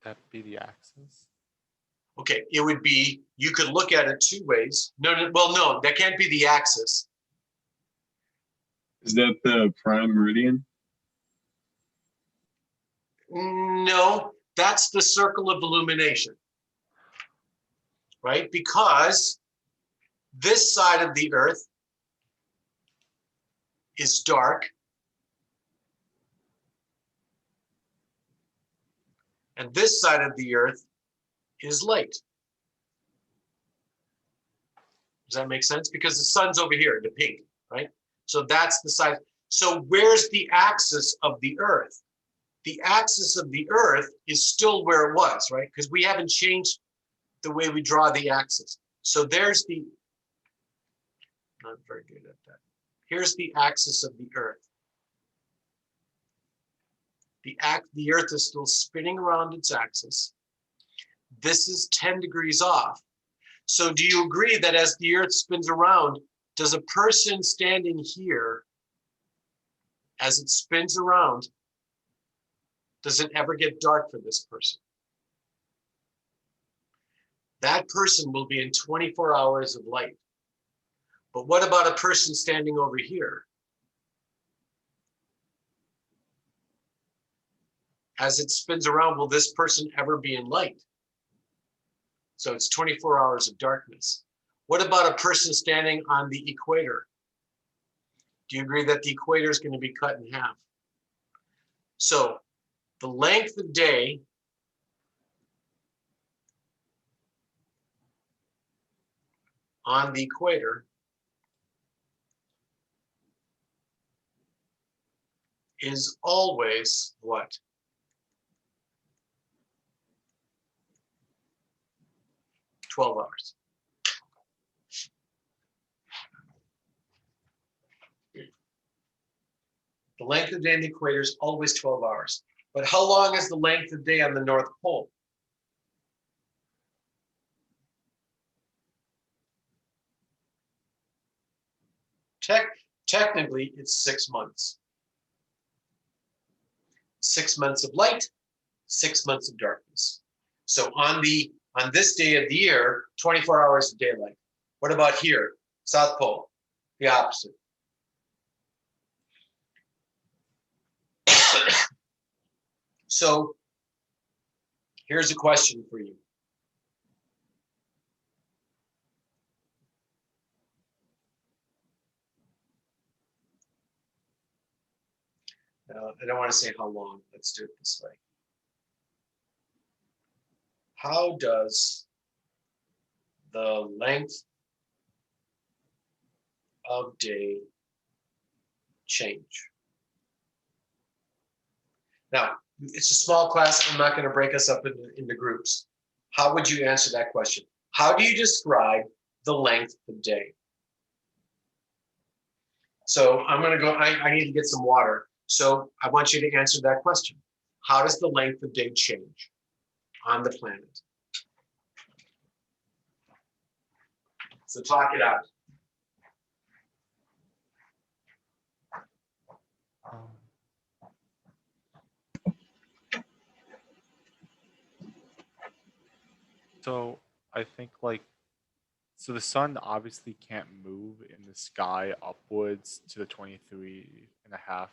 That be the axis. Okay, it would be, you could look at it two ways. No, that can't be the axis. Is that the prime meridian? No, that's the circle of illumination, right? Because this side of the earth is dark, and this side of the earth is light. Does that make sense? Because the sun's over here, the pink, right? So that's the side. So where's the axis of the earth? The axis of the earth is still where it was, right? Because we haven't changed the way we draw the axis. So there's the, not very good at that. Here's the axis of the earth. The earth is still spinning around its axis. This is 10 degrees off. So do you agree that as the earth spins around, does a person standing here, as it spins around, does it ever get dark for this person? That person will be in 24 hours of light. But what about a person standing over here? As it spins around, will this person ever be in light? So it's 24 hours of darkness. What about a person standing on the equator? Do you agree that the equator is going to be cut in half? So the length of day on the equator is always what? $12 hours. The length of day on the equator is always 12 hours. But how long is the length of day on the North Pole? Technically, it's 6 months. 6 months of light, 6 months of darkness. So on this day of the year, 24 hours of daylight. What about here? South Pole, the opposite. So here's a question for you. I don't want to say how long. Let's do it this way. How does the length of day change? Now, it's a small class. I'm not going to break us up into groups. How would you answer that question? How do you describe the length of day? So I'm going to go, I need to get some water. So I want you to answer that question. How does the length of day change on the planet? So talk it out. So I think like, so the sun obviously can't move in the sky upwards to the 23.5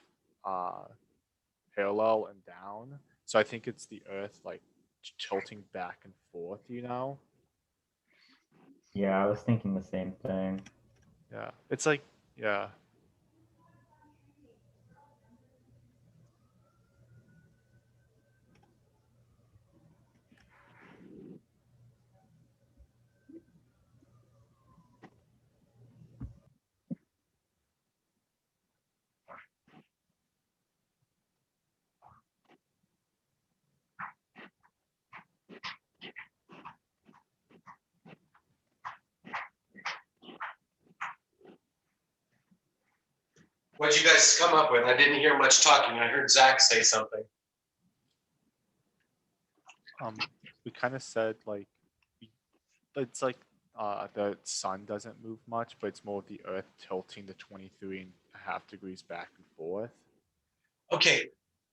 parallel and down. So I think it's the Earth like tilting back and forth, you know? Yeah, I was thinking the same thing. Yeah. It's like, yeah. What'd you guys come up with? I didn't hear much talking. I heard Zach say something. We kind of said like, it's like the sun doesn't move much, but it's more of the Earth tilting the 23.5 degrees back and forth. Okay,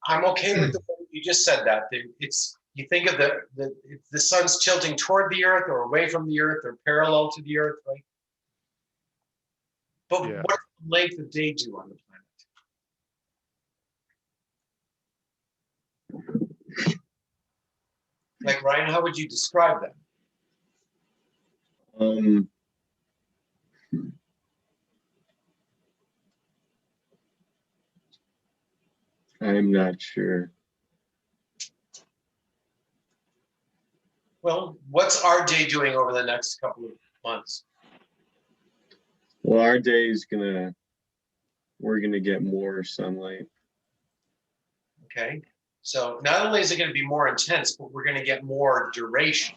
I'm okay with the way you just said that. It's, you think of the sun's tilting toward the Earth or away from the Earth or parallel to the Earth, right? But Yeah. what does the length of day do on the planet? Like, Ryan, how would you describe that? I'm not sure. Well, what's our day doing over the next couple of months? Well, our day is we're gonna get more sunlight. Okay, so not only is it going to be more intense, but we're going to get more duration.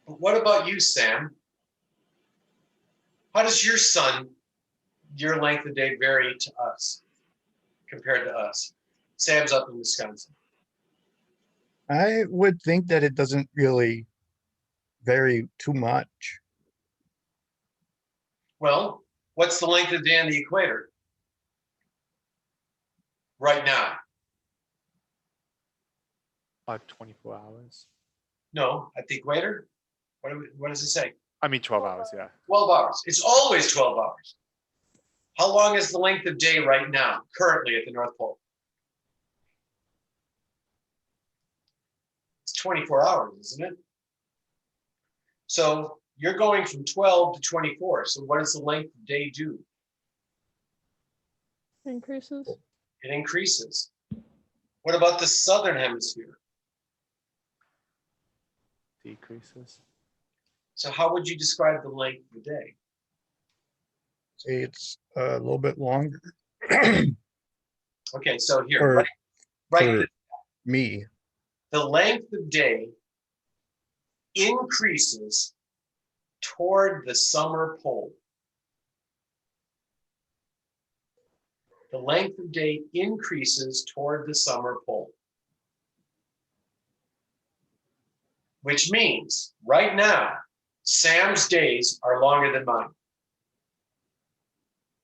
But what about you, Sam? How does your length of day vary to us compared to us? Sam's up in Wisconsin. I would think that it doesn't really vary too much. Well, what's the length of day on the equator right now? 24 hours. No, at the equator? What does it say? I mean, 12 hours, yeah. 12 hours. It's always 12 hours. How long is the length of day right now, currently at the North Pole? It's 24 hours, isn't it? So you're going from 12 to 24. So what does the length of day do? Increases. It increases. What about the southern hemisphere? Decreases. So how would you describe the length of the day? Say it's a little bit longer Okay, so here, for, right, for me. the length of day increases toward the summer pole. The length of day increases toward the summer pole. Which means right now, Sam's days are longer than mine,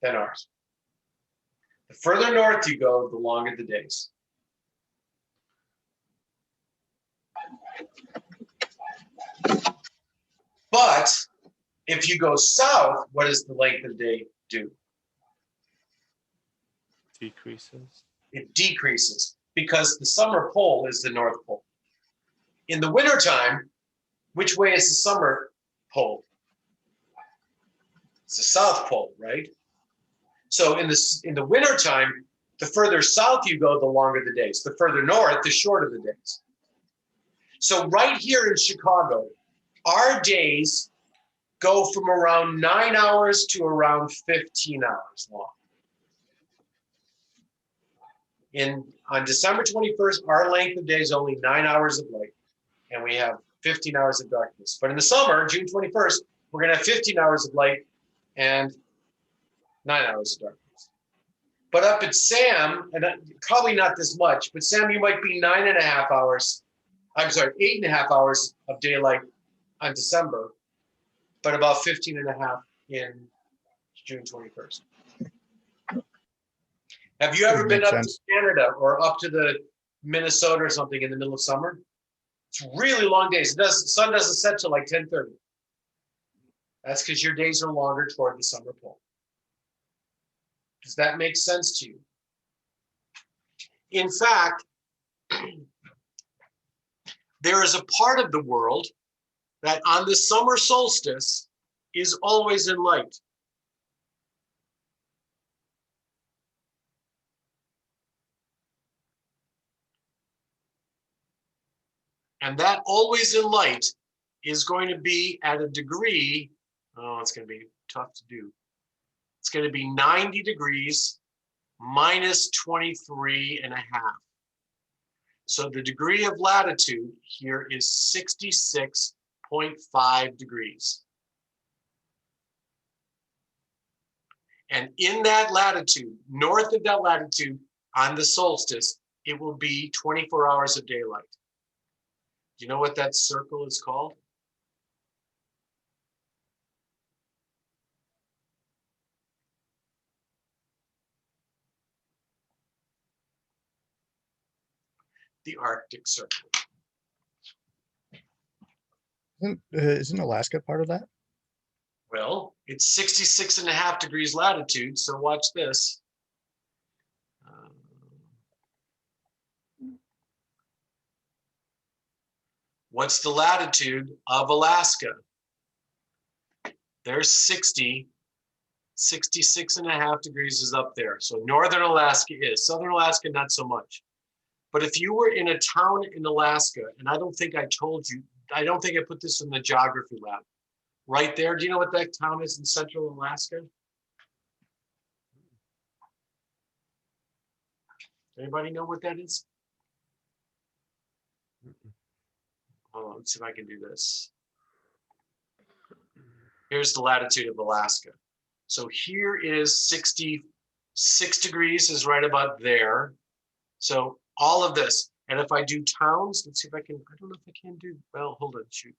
than ours. The further north you go, the longer the days. But if you go south, what does the length of day do? Decreases. It decreases because the summer pole is the North Pole. In the wintertime, which way is the summer pole? It's the South Pole, right? So in the wintertime, the further south you go, the longer the days. The further north, the shorter the days. So right here in Chicago, our days go from around 9 hours to around 15 hours long. On December 21st, our length of day is only 9 hours of light, and we have 15 hours of darkness. But in the summer, June 21st, we're going to have 15 hours of light and 9 hours of darkness. But up at Sam, and probably not this much, but Sam, you might be 9.5 hours. I'm sorry, 8.5 hours of daylight on December, but about 15.5 in June 21st. Have you ever been Makes up sense. to Canada or up to the Minnesota or something in the middle of summer? It's really long days. The sun doesn't set till like 10:30. That's because your days are longer toward the summer pole. Does that make sense to you? In fact, there is a part of the world that on the summer solstice is always in light. And that always in light is going to be at a degree, oh, it's going to be tough to do. It's going to be 90 degrees minus 23.5. So the degree of latitude here is 66.5 degrees. And in that latitude, north of that latitude, on the solstice, it will be 24 hours of daylight. Do you know what that circle is called? The Arctic Circle. Isn't Alaska part of that? Well, it's 66.5 degrees latitude, so watch this. What's the latitude of Alaska? There's 66.5 degrees is up there. So northern Alaska is. Southern Alaska, not so much. But if you were in a town in Alaska, and I don't think I told you, I don't think I put this in the geography lab. Right there, do you know what that town is in central Alaska? Anybody know what that is? Hold on, let's see if I can do this. Here's the latitude of Alaska. So here is 66 degrees is right about there. So all of this. And if I do towns, let's see if I can, I don't know if I can do, well, hold on, shoot.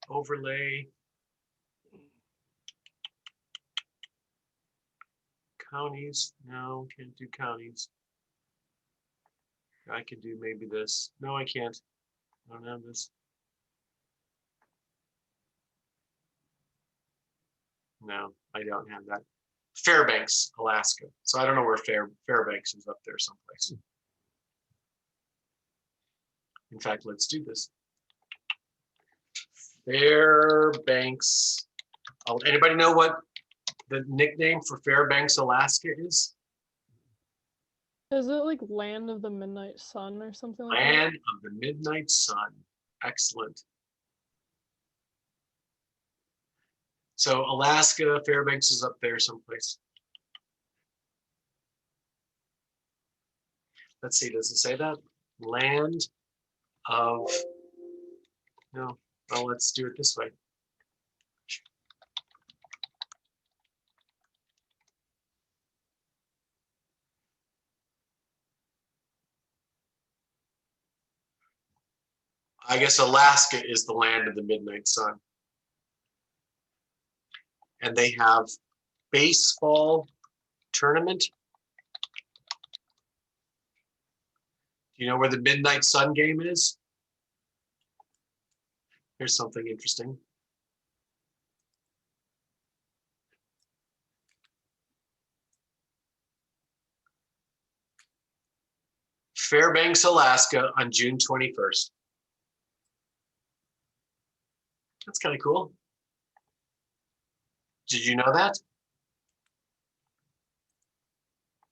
Overlay. Counties, no, can't do counties. I could do maybe this. No, I can't. I don't have this. No, I don't have that. Fairbanks, Alaska. So I don't know where Fairbanks is, up there someplace. In fact, let's do this. Fairbanks. Oh, anybody know what the nickname for Fairbanks, Alaska is? Is it like Land of the Midnight Sun or something like that? Land of the Midnight Sun. Excellent. So Alaska, Fairbanks is up there someplace. Let's see, does it say that? Land of, no, well, let's do it this way. I guess Alaska is the land of the midnight sun. And they have baseball tournament. Do you know where the midnight sun game is? Here's something interesting. Fairbanks, Alaska on June 21st. That's kind of cool. Did you know that?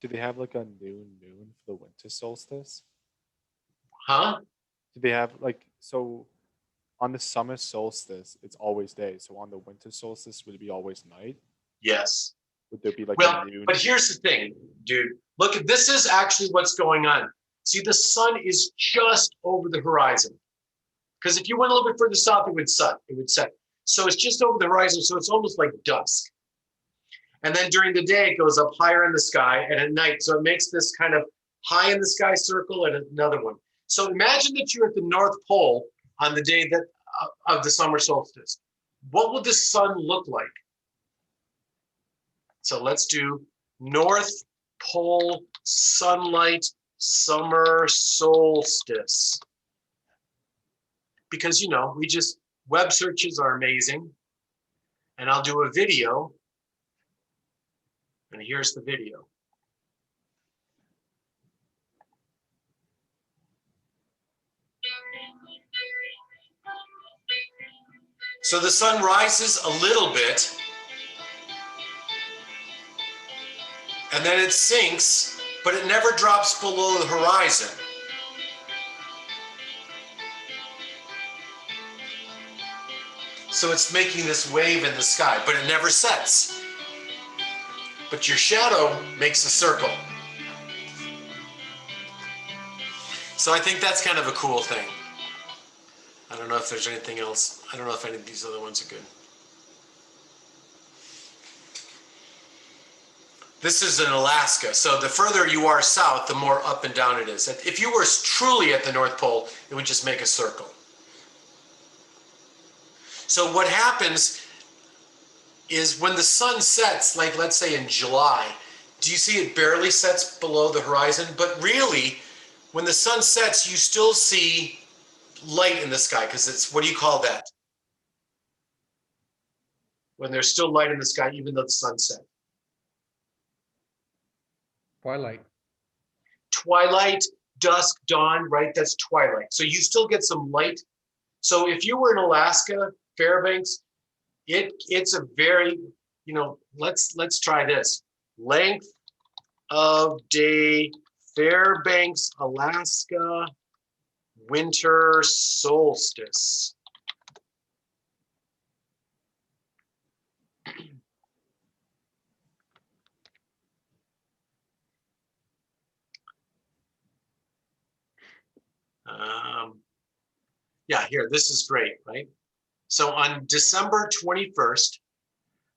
Do they have like a noon moon for the winter solstice? Huh? Do they have like, so on the summer solstice, it's always day. So on the winter solstice, would it be always night? Yes. Would there be like Well, a noon? but here's the thing, dude. Look, this is actually what's going on. See, the sun is just over the horizon. Because if you went a little bit further south, it would set. So it's just over the horizon, so it's almost like dusk. And then during the day, it goes up higher in the sky, and at night, so it makes this kind of high in the sky circle and another one. So imagine that you're at the North Pole on the day that of the summer solstice. What would the sun look like? So let's do North Pole sunlight summer solstice. Because, you know, web searches are amazing. And I'll do a video. And here's the video. So the sun rises a little bit. And then it sinks, but it never drops below the horizon. So it's making this wave in the sky, but it never sets. But your shadow makes a circle. So I think that's kind of a cool thing. I don't know if there's anything else. I don't know if any of these other ones are good. This is in Alaska. So the further you are south, the more up and down it is. If you were truly at the North Pole, it would just make a circle. So what happens is when the sun sets, like let's say in July, do you see it barely sets below the horizon? But really, when the sun sets, you still see light in the sky, because it's, what do you call that? When there's still light in the sky, even though the sun set. Twilight. Twilight, dusk, dawn, right? That's twilight. So you still get some light. So if you were in Alaska, Fairbanks, it's a very, you know, let's try this. Length of day, Fairbanks, Alaska, winter solstice. Yeah, here, this is great, right? So on December 21st,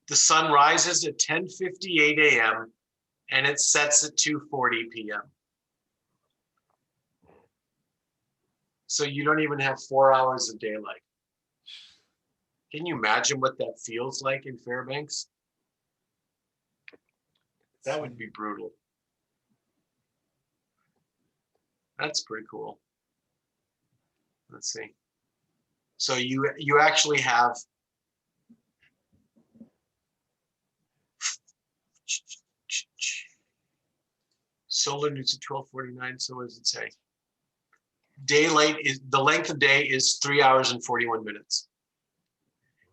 the sun rises at 10:58 a.m. and it sets at 2:40 p.m. So you don't even have 4 hours of daylight. Can you imagine what that feels like in Fairbanks? That would be brutal. That's pretty cool. Let's see. So you actually have solar news at 12:49. So what does it say? Daylight is, the length of day is 3 hours and 41 minutes.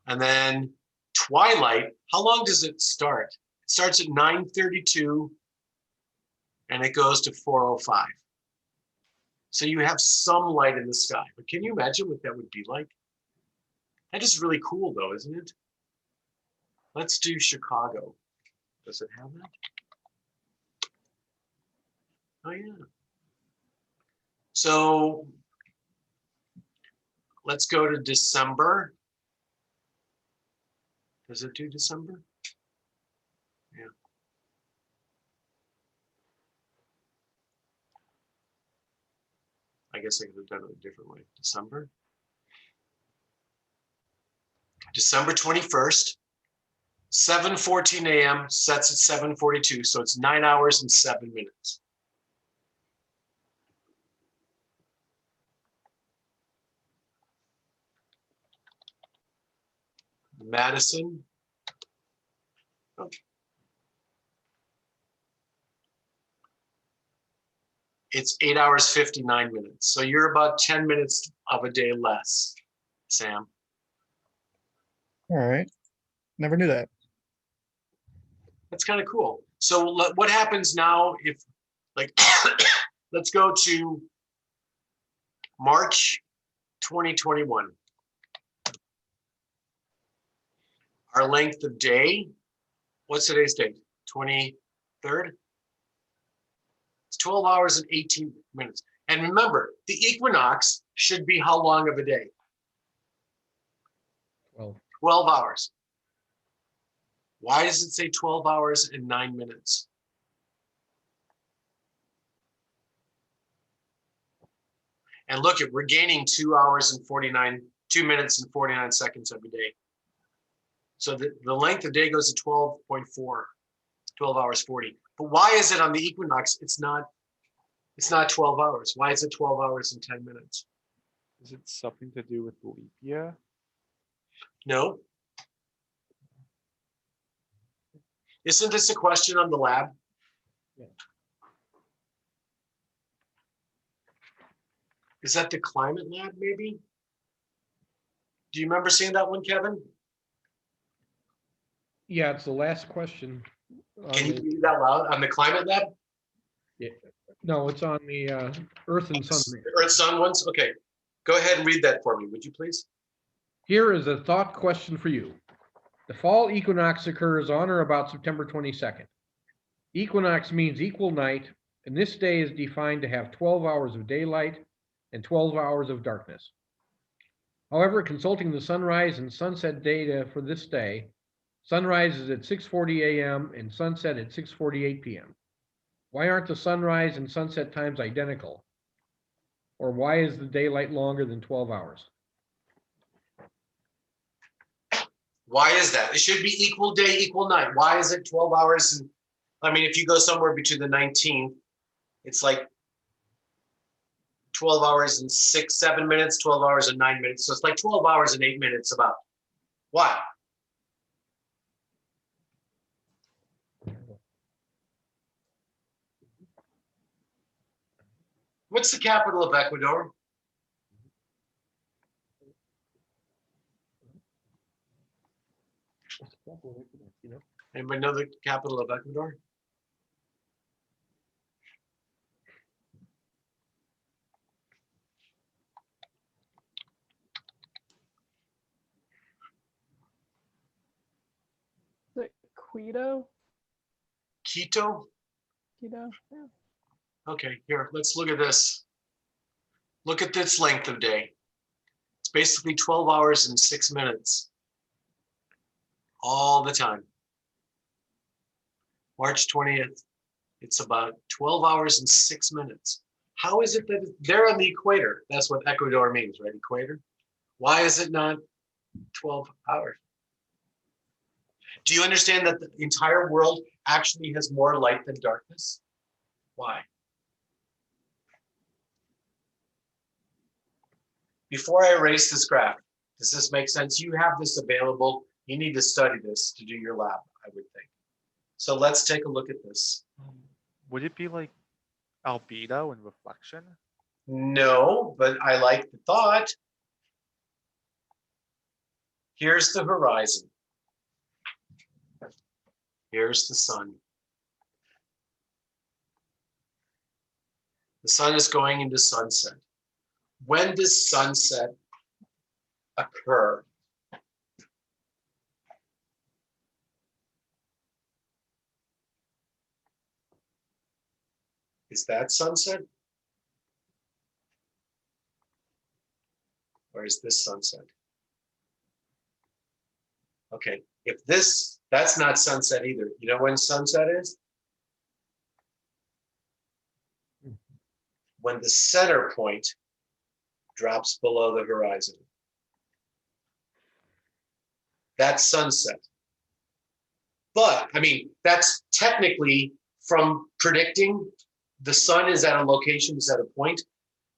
And then twilight, how long does it start? It starts at 9:32 and it goes to 4:05. So you have some light in the sky, but can you imagine what that would be like? That is really cool though, isn't it? Let's do Chicago. Does it have that? Oh yeah. So let's go to December. Does it do December? Yeah. I guess I could have done it a different way. December 21st, 7:14 a.m. sets at 7:42, so it's 9 hours and 7 minutes. Madison. Oh. It's 8 hours 59 minutes. So you're about 10 minutes of a day less, Sam. All right. Never knew that. That's kind of cool. So what happens now if, like, let's go to March 2021. Our length of day, what's today's date? 23rd? It's 12 hours and 18 minutes. And remember, the equinox should be how long of a day? 12 hours. Why does it say 12 hours and 9 minutes? And look, we're gaining 2 minutes and 49 seconds every day. So the length of day goes to 12.4, 12 hours 40. But why is it on the equinox? It's not 12 hours. Why is it 12 hours and 10 minutes? Is it something to do with leap year? No. Isn't this a question on the lab? Yeah. Is that the climate lab, maybe? Do you remember seeing that one, Kevin? Yeah, it's the last question. Can you read that loud on the climate lab? No, it's on the Earth and Sun. The Earth Sun ones? Okay. Go ahead and read that for me, would you please? Here is a thought question for you. The fall equinox occurs on or about September 22nd. Equinox means equal night, and this day is defined to have 12 hours of daylight and 12 hours of darkness. However, consulting the sunrise and sunset data for this day, sunrise is at 6:40 a.m. and sunset at 6:48 p.m. Why aren't the sunrise and sunset times identical? Or why is the daylight longer than 12 hours? Why is that? It should be equal day, equal night. Why is it 12 hours? And I mean, if you go somewhere between the 19th, it's like 12 hours and 7 minutes, 12 hours and 9 minutes. So it's like 12 hours and 8 minutes about. Why? What's the capital of Ecuador? Anybody know the capital of Ecuador? Is it Quito? Quito? Quito? Yeah. Okay, here, let's look at this. Look at this length of day. It's basically 12 hours and 6 minutes. All the time. March 20th, it's about 12 hours and 6 minutes. How is it that they're on the equator? That's what Ecuador means, right? Equator. Why is it not 12 hours? Do you understand that the entire world actually has more light than darkness? Why? Before I erase this graph, does this make sense? You have this available. You need to study this to do your lab, I would think. So let's take a look at this. Would it be like albedo and reflection? No, but I like the thought. Here's the horizon. Here's the sun. The sun is going into sunset. When does sunset occur? Is that sunset? Or is this sunset? Okay, if this, that's not sunset either. You know when sunset is? When the center point drops below the horizon. That's sunset. But, I mean, that's technically from predicting the sun is at a location, is at a point,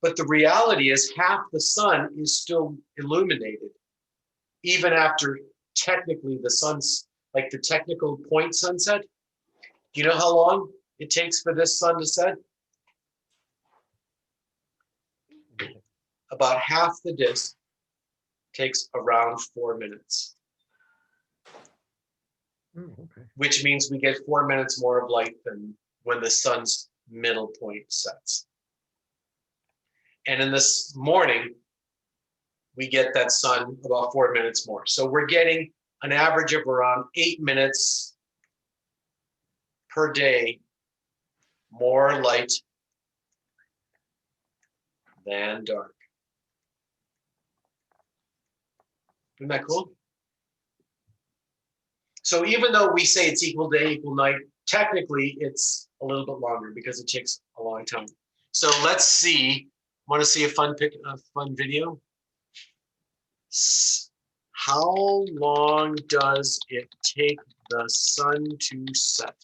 but the reality is half the sun is still illuminated, even after technically the sun's, like the technical point sunset. Do you know how long it takes for this sun to set? About half the disk takes around 4 minutes, Okay. which means we get 4 minutes more of light than when the sun's middle point sets. And in this morning, we get that sun about 4 minutes more. So we're getting an average of around 8 minutes per day more light than dark. Isn't that cool? So even though we say it's equal day, equal night, technically it's a little bit longer because it takes a long time. So let's see. Want to see a fun video? How long does it take the sun to set?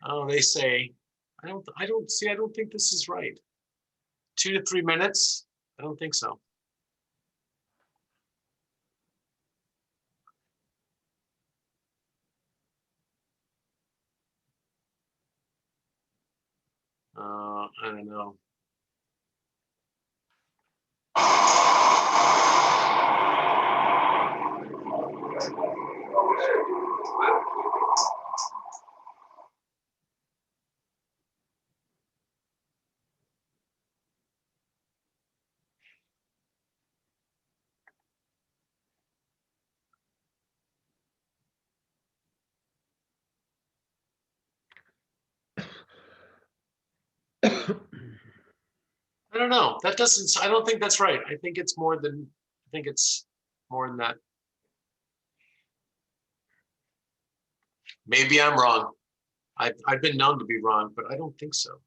Oh, they say, I don't think this is right. 2 to 3 minutes? I don't think so. I don't know. I don't know. That doesn't, I don't think that's right. I think it's more than that. Maybe I'm wrong. I've been known to be wrong, but I don't think so.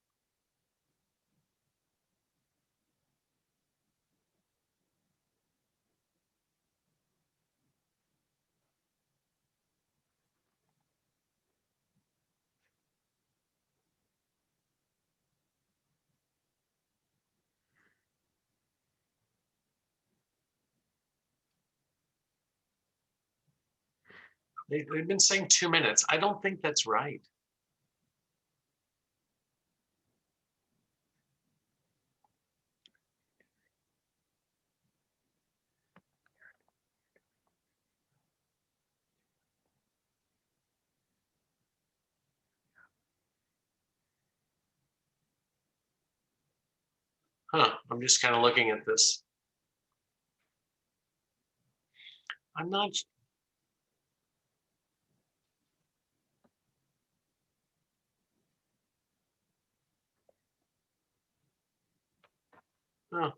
They've been saying 2 minutes. I don't think that's right. Huh, I'm just kind of looking at this. I'm not. Huh.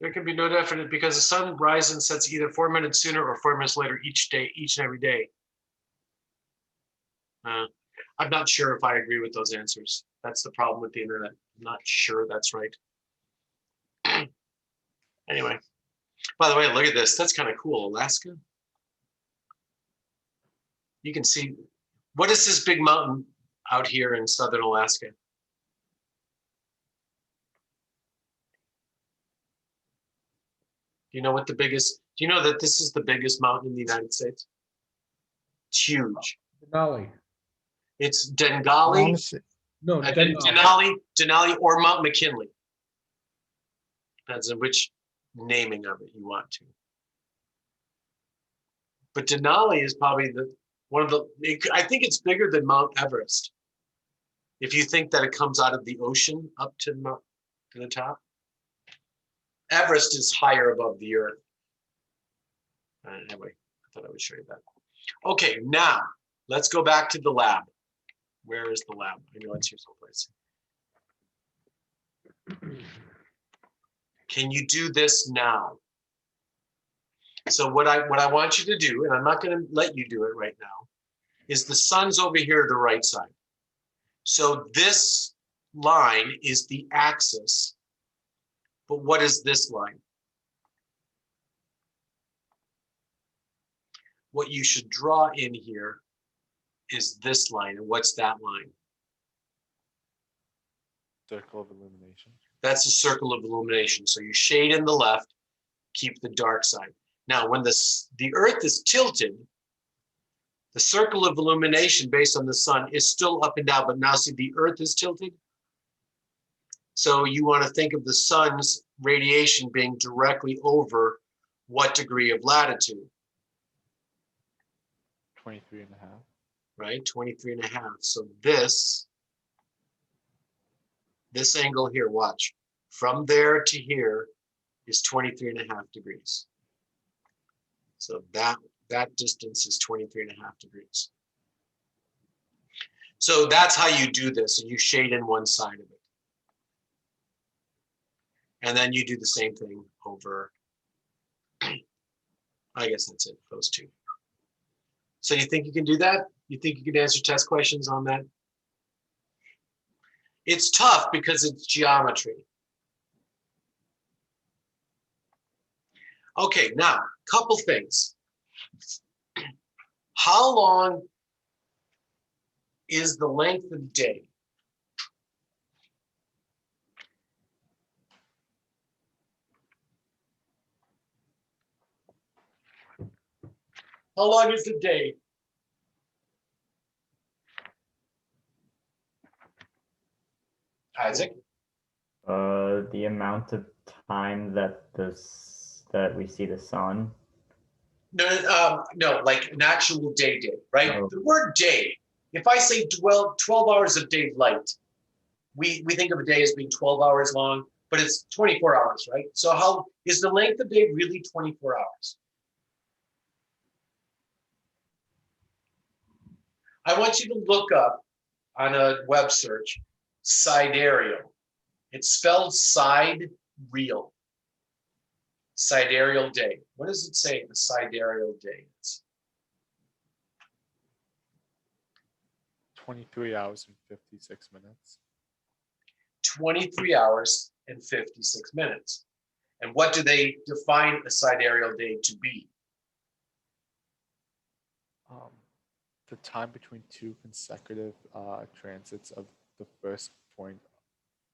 There can be no definite because the sun rises and sets either 4 minutes sooner or 4 minutes later each day, each and every day. I'm not sure if I agree with those answers. That's the problem with the internet. I'm not sure that's right. Anyway, by the way, look at this. That's kind of cool. Alaska. You can see, what is this big mountain out here in southern Alaska? Do you know what the biggest, do you know that this is the biggest mountain in the United States? It's huge. Denali. It's Denali, Honestly, No, Denali. Denali or Mount McKinley. Depends on which naming of it you want to. But Denali is probably I think it's bigger than Mount Everest. If you think that it comes out of the ocean up to the top. Everest is higher above the earth. Anyway, I thought I would show you that. Okay, now let's go back to the lab. Where is the lab? I know it's here someplace. Can you do this now? So what I want you to do, and I'm not going to let you do it right now, is the sun's over here to the right side. So this line is the axis. But what is this line? What you should draw in here is this line. And what's that line? Circle of illumination. That's a circle of illumination. So you shade in the left, keep the dark side. Now, when the Earth is tilted, the circle of illumination based on the sun is still up and down, but now see the Earth is tilted. So you want to think of the sun's radiation being directly over what degree of latitude? 23 and a half. Right, 23 and a half. So this angle here, watch, from there to here is 23 and a half degrees. So that distance is 23 and a half degrees. So that's how you do this, and you shade in one side of it. And then you do the same thing over, I guess that's it, those two. So you think you can do that? You think you can answer test questions on that? It's tough because it's geometry. Okay, now, couple things. How long is the length of day? How long is the day? Isaac? The amount of time that we see the sun. No, like an actual day, right? Oh. The word day, if I say 12 hours of daylight, we think of a day as being 12 hours long, but it's 24 hours, right? So how is the length of day really 24 hours? I want you to look up on a web search, sidereal. It's spelled sidereal. Sidereal day. What does it say? The sidereal day. It's 23 hours and 56 minutes. 23 hours and 56 minutes. And what do they define a sidereal day to be? The time between two consecutive transits of the first point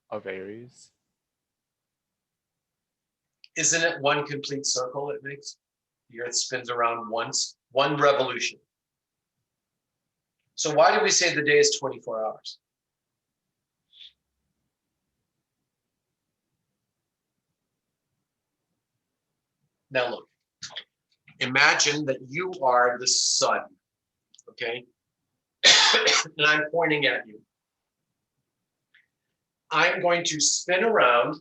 of Aries. Isn't it one complete circle it makes? The Earth spins around once, one revolution. So why do we say the day is 24 hours? Now look, imagine that you are the sun, okay? And I'm pointing at you. I'm going to spin around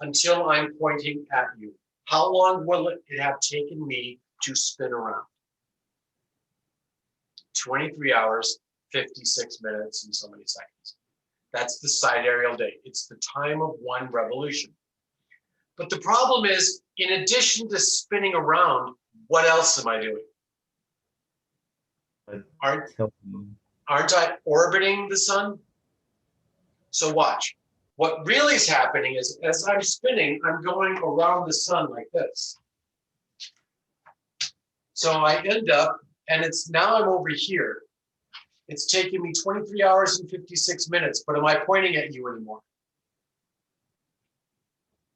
until I'm pointing at you. How long will it have taken me to spin around? 23 hours, 56 minutes, and so many seconds. That's the sidereal day. It's the time of one revolution. But the problem is, in addition to spinning around, what else am I doing? Aren't I orbiting the sun? So watch. What really is happening is, as I'm spinning, I'm going around the sun like this. So I end up, and now I'm over here. It's taking me 23 hours and 56 minutes, but am I pointing at you anymore?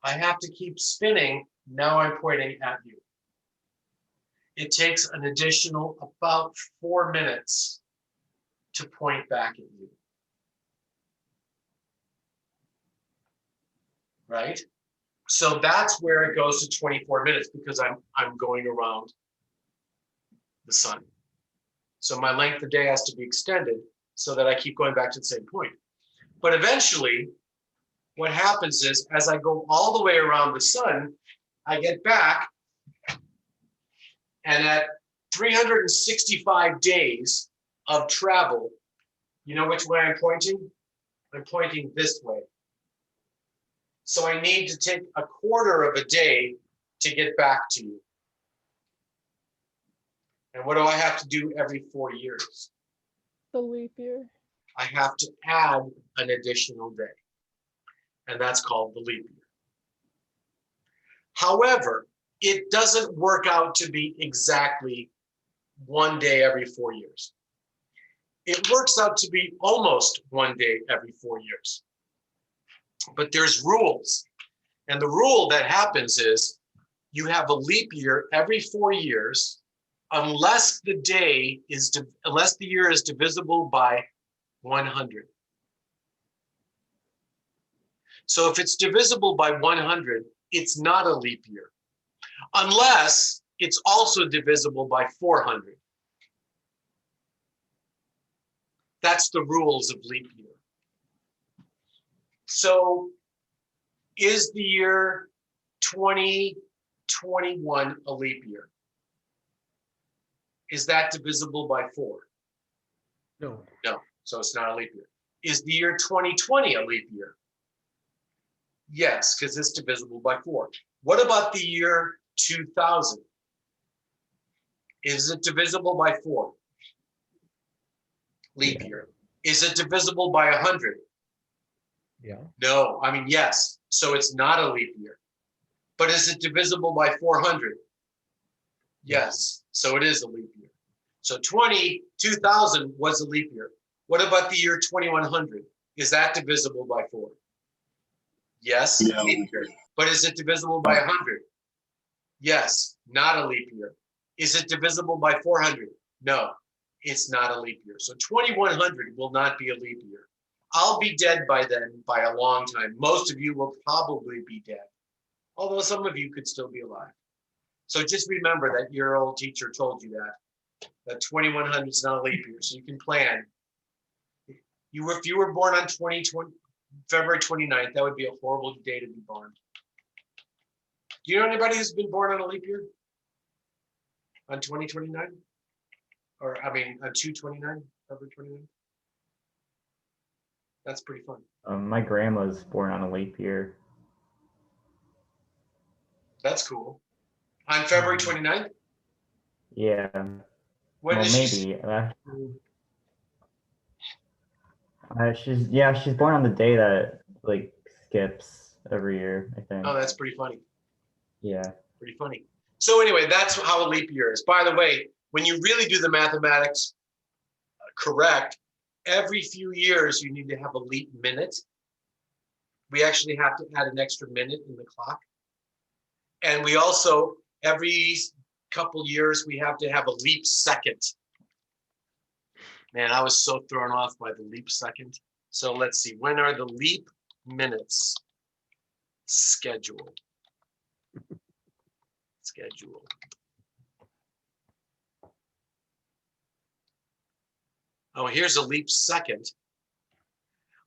I have to keep spinning. Now I'm pointing at you. it takes an additional about 4 minutes to point back at you. Right? So that's where it goes to 24 minutes because I'm going around the sun. So my length of day has to be extended so that I keep going back to the same point. But eventually, what happens is as I go all the way around the sun, I get back, and at 365 days of travel, you know which way I'm pointing? I'm pointing this way. So I need to take a quarter of a day to get back to you. And what do I have to do every 4 years? The leap year. I have to add an additional day. And that's called the leap year. However, it doesn't work out to be exactly 1 day every 4 years. It works out to be almost 1 day every 4 years. But there's rules. And the rule that happens is you have a leap year every 4 years unless the year is divisible by 100. So if it's divisible by 100, it's not a leap year, unless it's also divisible by 400. That's the rules of leap year. So is the year 2021 a leap year? Is that divisible by 4? No. No, so it's not a leap year. Is the year 2020 a leap year? Yes, because it's divisible by 4. What about the year 2000? Is it divisible by 4? Leap year. Is it divisible by 100? Yeah. No, I mean, yes. So it's not a leap year. But is it divisible by 400? Yes. So it is a leap year. So 2000 was a leap year. What about the year 2100? Is that divisible by 4? Yes, No. leap year. But is it divisible by 100? Yes, not a leap year. Is it divisible by 400? No, it's not a leap year. So 2100 will not be a leap year. I'll be dead by then by a long time. Most of you will probably be dead, although some of you could still be alive. So just remember that your old teacher told you that 2100 is not a leap year, so you can plan. If you were born on February 29th, that would be a horrible day to be born. Do you know anybody who's been born on a leap year? On 2029? Or, I mean, on 2/29, February 29th? That's pretty fun. My grandma's born on a leap year. That's cool. On February 29th? Yeah. When Well, is she? maybe. She's born on the day that like skips every year, I think. Oh, that's pretty funny. Yeah. Pretty funny. So anyway, that's how a leap year is. By the way, when you really do the mathematics correct, every few years you need to have a leap minute. We actually have to add an extra minute in the clock. And we also, every couple years, we have to have a leap second. Man, I was so thrown off by the leap second. So let's see, when are the leap minutes scheduled? Schedule. Oh, here's a leap second.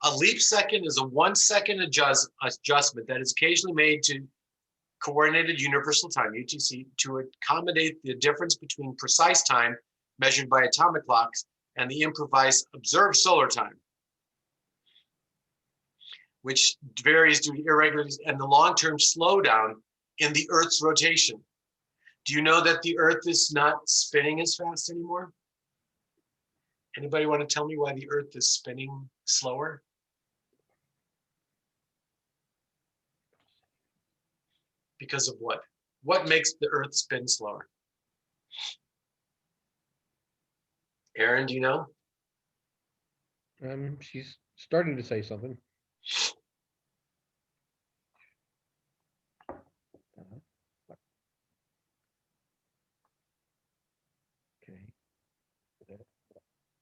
A leap second is a 1 second adjustment that is occasionally made to Coordinated Universal Time, UTC, to accommodate the difference between precise time measured by atomic clocks and the improvised observed solar time, which varies due to irregularities and the long-term slowdown in the Earth's rotation. Do you know that the Earth is not spinning as fast anymore? Anybody want to tell me why the Earth is spinning slower? Because of what? What makes the Earth spin slower? Aaron, do you know? She's starting to say something.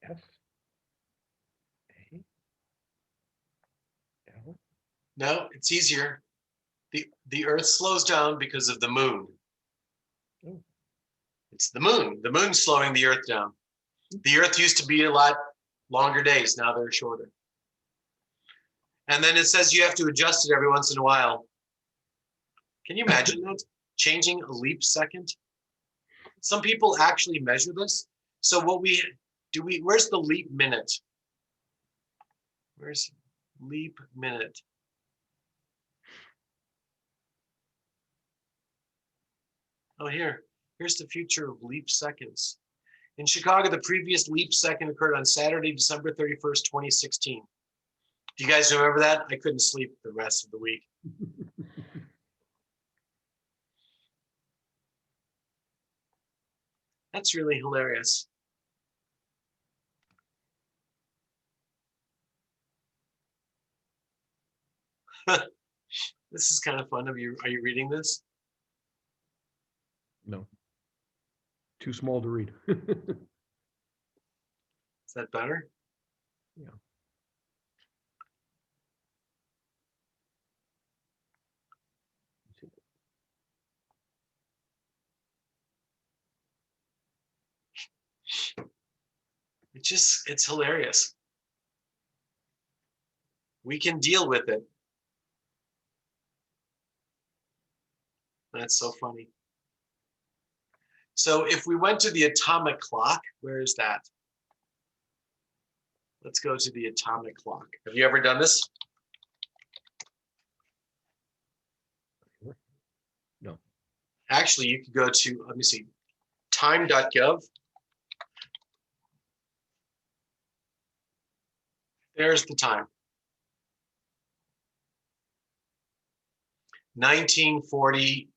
S A L. No, it's easier. The Earth slows down because of the moon. Oh. It's the moon. The moon's slowing the Earth down. The Earth used to be a lot longer days. Now they're shorter. And then it says you have to adjust it every once in a while. Can you imagine that? Changing a leap second? Some people actually measure this. So where's the leap minute? Where's leap minute? Oh, here's the future of leap seconds. In Chicago, the previous leap second occurred on Saturday, December 31st, 2016. Do you guys remember that? I couldn't sleep the rest of the week. That's really hilarious. This is kind of fun. Are you reading this? No. Too small to read. Is that better? Yeah. It's hilarious. We can deal with it. That's so funny. So if we went to the atomic clock, where is that? Let's go to the atomic clock. Have you ever done this? No. Actually, you could go to, let me see, time.gov. There's the time. 1940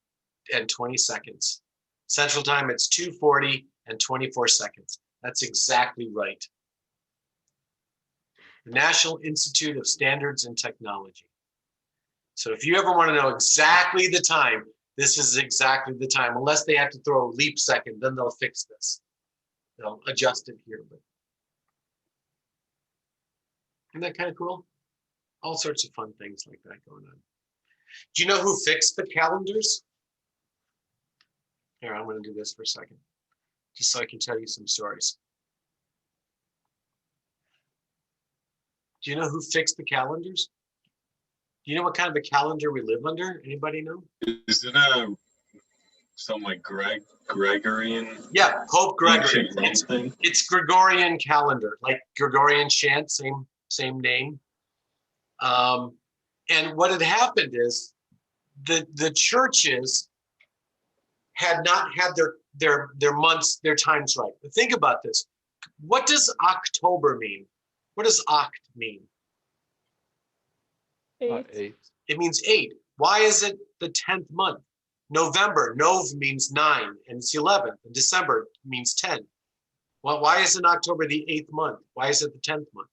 and 20 seconds. Central time, it's 2:40 and 24 seconds. That's exactly right. The National Institute of Standards and Technology. So if you ever want to know exactly the time, this is exactly the time, unless they have to throw a leap second, then they'll fix this. They'll adjust it here. But isn't that kind of cool? All sorts of fun things like that going on. Do you know who fixed the calendars? Here, I'm going to do this for a second, just so I can tell you some stories. Do you know who fixed the calendars? Do you know what kind of a calendar we live under? Anybody know? Is it some like Gregorian? Yeah, Pope Gregory. ancient Rome thing? It's Gregorian calendar, like Gregorian chant, same name. And what had happened is the churches had not had their months, their times right. But think about this. What does October mean? What does oct mean? 8. 8. It means 8. Why is it the 10th month? November, Nov means 9, and it's 11th. And December means 10. Well, why isn't October the 8th month? Why is it the 10th month?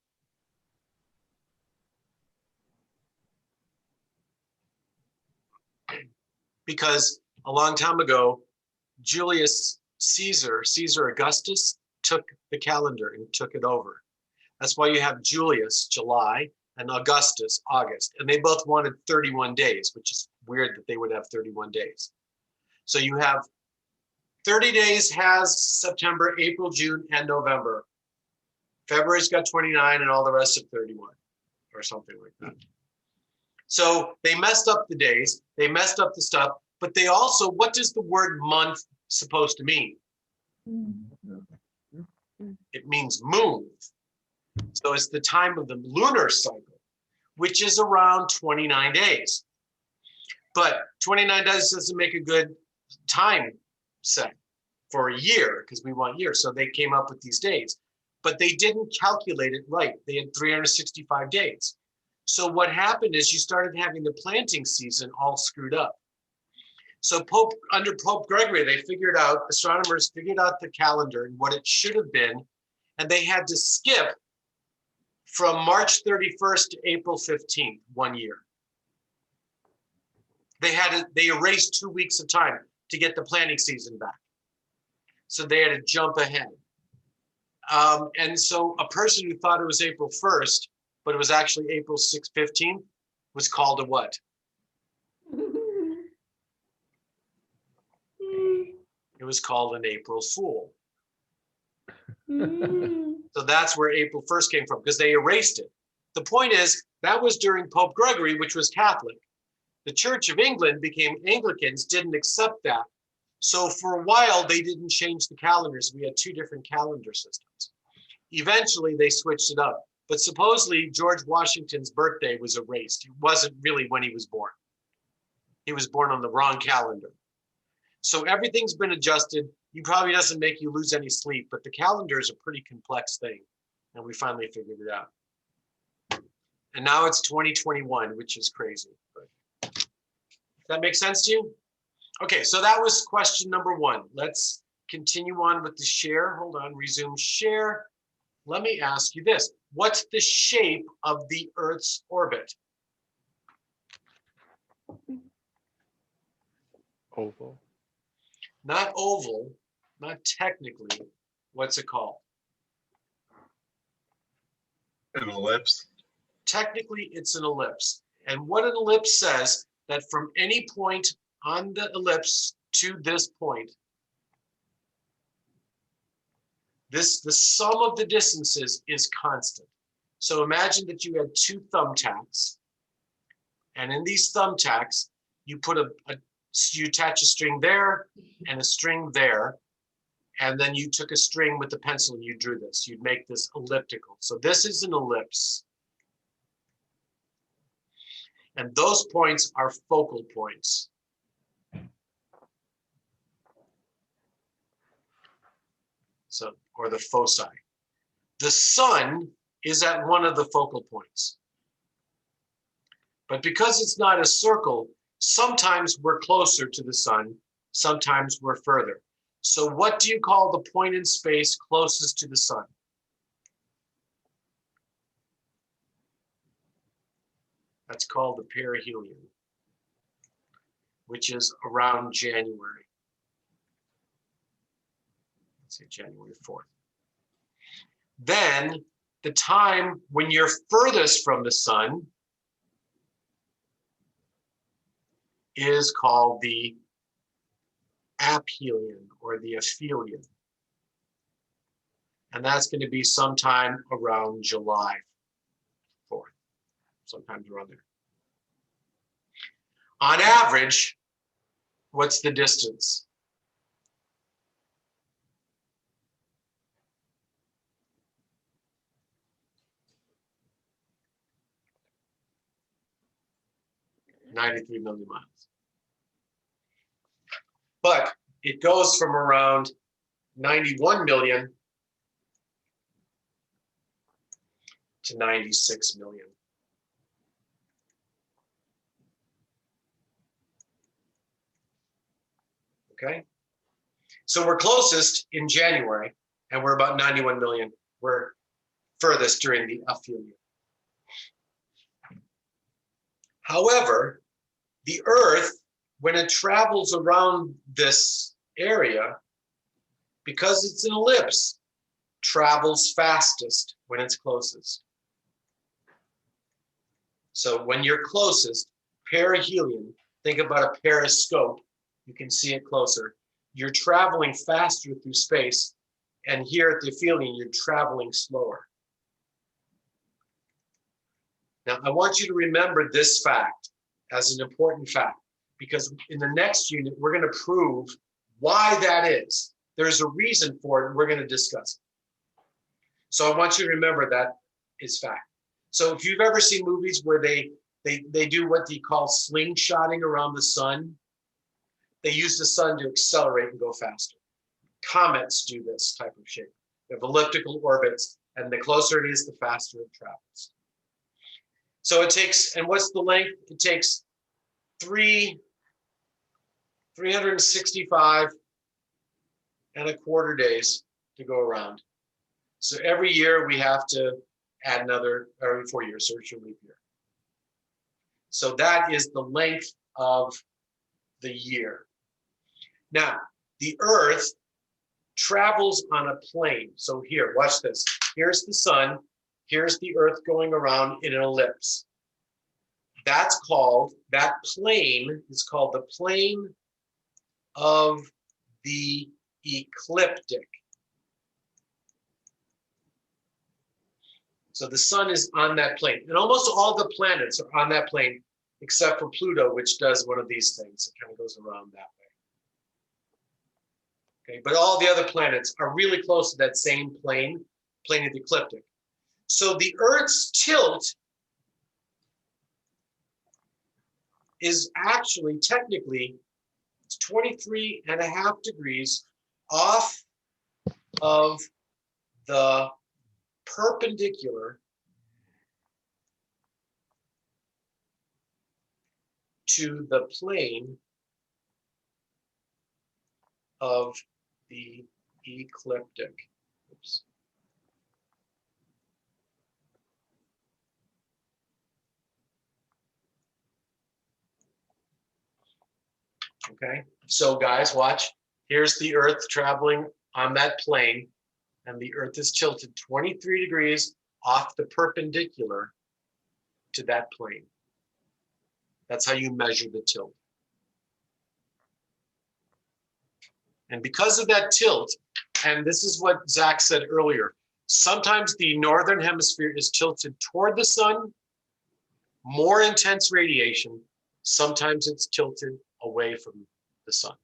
Because a long time ago, Julius Caesar Augustus, took the calendar and took it over. That's why you have Julius, July, and Augustus, August. And they both wanted 31 days, which is weird that they would have 31 days. So you have 30 days has September, April, June, and November. February's got 29 and all the rest of 31 or something like that. So they messed up the days, they messed up the stuff, but they also, what does the word month supposed to mean? It means moon. So it's the time of the lunar cycle, which is around 29 days. But 29 days doesn't make a good time set for a year because we want years. So they came up with these days, but they didn't calculate it right. They had 365 days. So what happened is you started having the planting season all screwed up. So under Pope Gregory, astronomers figured out the calendar and what it should have been, and they had to skip from March 31st to April 15th, 1 year. They erased 2 weeks of time to get the planting season back. So they had to jump ahead. And so a person who thought it was April 1st, but it was actually April 15th, was called a what? It was called an April Fool. So that's where April 1st came from, because they erased it. The point is, that was during Pope Gregory, which was Catholic. The Church of England became Anglicans, didn't accept that. So for a while, they didn't change the calendars. We had two different calendar systems. Eventually, they switched it up. But supposedly, George Washington's birthday was erased. It wasn't really when he was born. He was born on the wrong calendar. So everything's been adjusted. It probably doesn't make you lose any sleep, but the calendar is a pretty complex thing. And we finally figured it out. And now it's 2021, which is crazy. But does that make sense to you? Okay, so that was question number 1. Let's continue on with the share. Hold on, resume share. Let me ask you this. What's the shape of the Earth's orbit? Oval. Not oval, not technically. What's it called? An ellipse. Technically, it's an ellipse. And what an ellipse says, that from any point on the ellipse to this point, the sum of the distances is constant. So imagine that you had 2 thumbtacks, and in these thumbtacks, you put you attach a string there and a string there, and then you took a string with the pencil and you drew this. You'd make this elliptical. So this is an ellipse. And those points are focal points. So, or the foci. The sun is at one of the focal points. But because it's not a circle, sometimes we're closer to the sun, sometimes we're further. So what do you call the point in space closest to the sun? That's called the perihelion, which is around January. Let's say January 4th. Then the time when you're furthest from the sun is called the aphelion or the aphelion. And that's going to be sometime around July 4th, sometimes around there. On average, what's the distance? $93 million miles. But it goes from around 91 million to 96 million. Okay, so we're closest in January, and we're about 91 million. We're furthest during the aphelion. However, the Earth, when it travels around this area, because it's an ellipse, travels fastest when it's closest. So when you're closest, perihelion, think about a periscope, you can see it closer. You're traveling faster through space, and here at the aphelion, you're traveling slower. Now, I want you to remember this fact as an important fact, because in the next unit, we're going to prove why that is. There's a reason for it, and we're going to discuss it. So I want you to remember that is fact. So if you've ever seen movies where they do what they call slingshotting around the sun, they use the sun to accelerate and go faster. Comets do this type of shape. They have elliptical orbits, and the closer it is, the faster it travels. So it takes, and what's the length? It takes 365 and a quarter days to go around. So every year we have to add another, every 4 years, so it's a leap year. So that is the length of the year. Now, the Earth travels on a plane. So here, watch this. Here's the sun. Here's the Earth going around in an ellipse. That plane is called the plane of the ecliptic. So the sun is on that plane. And almost all the planets are on that plane, except for Pluto, which does one of these things. It kind of goes around that way. Okay, but all the other planets are really close to that same plane of the ecliptic. So the Earth's tilt is actually technically 23.5 degrees off of the perpendicular to the plane of the ecliptic. Oops. Okay, so guys, watch. Here's the Earth traveling on that plane, and the Earth is tilted 23 degrees off the perpendicular to that plane. That's how you measure the tilt. And because of that tilt, and this is what Zach said earlier, sometimes the northern hemisphere is tilted toward the sun, more intense radiation. Sometimes it's tilted away from the sun.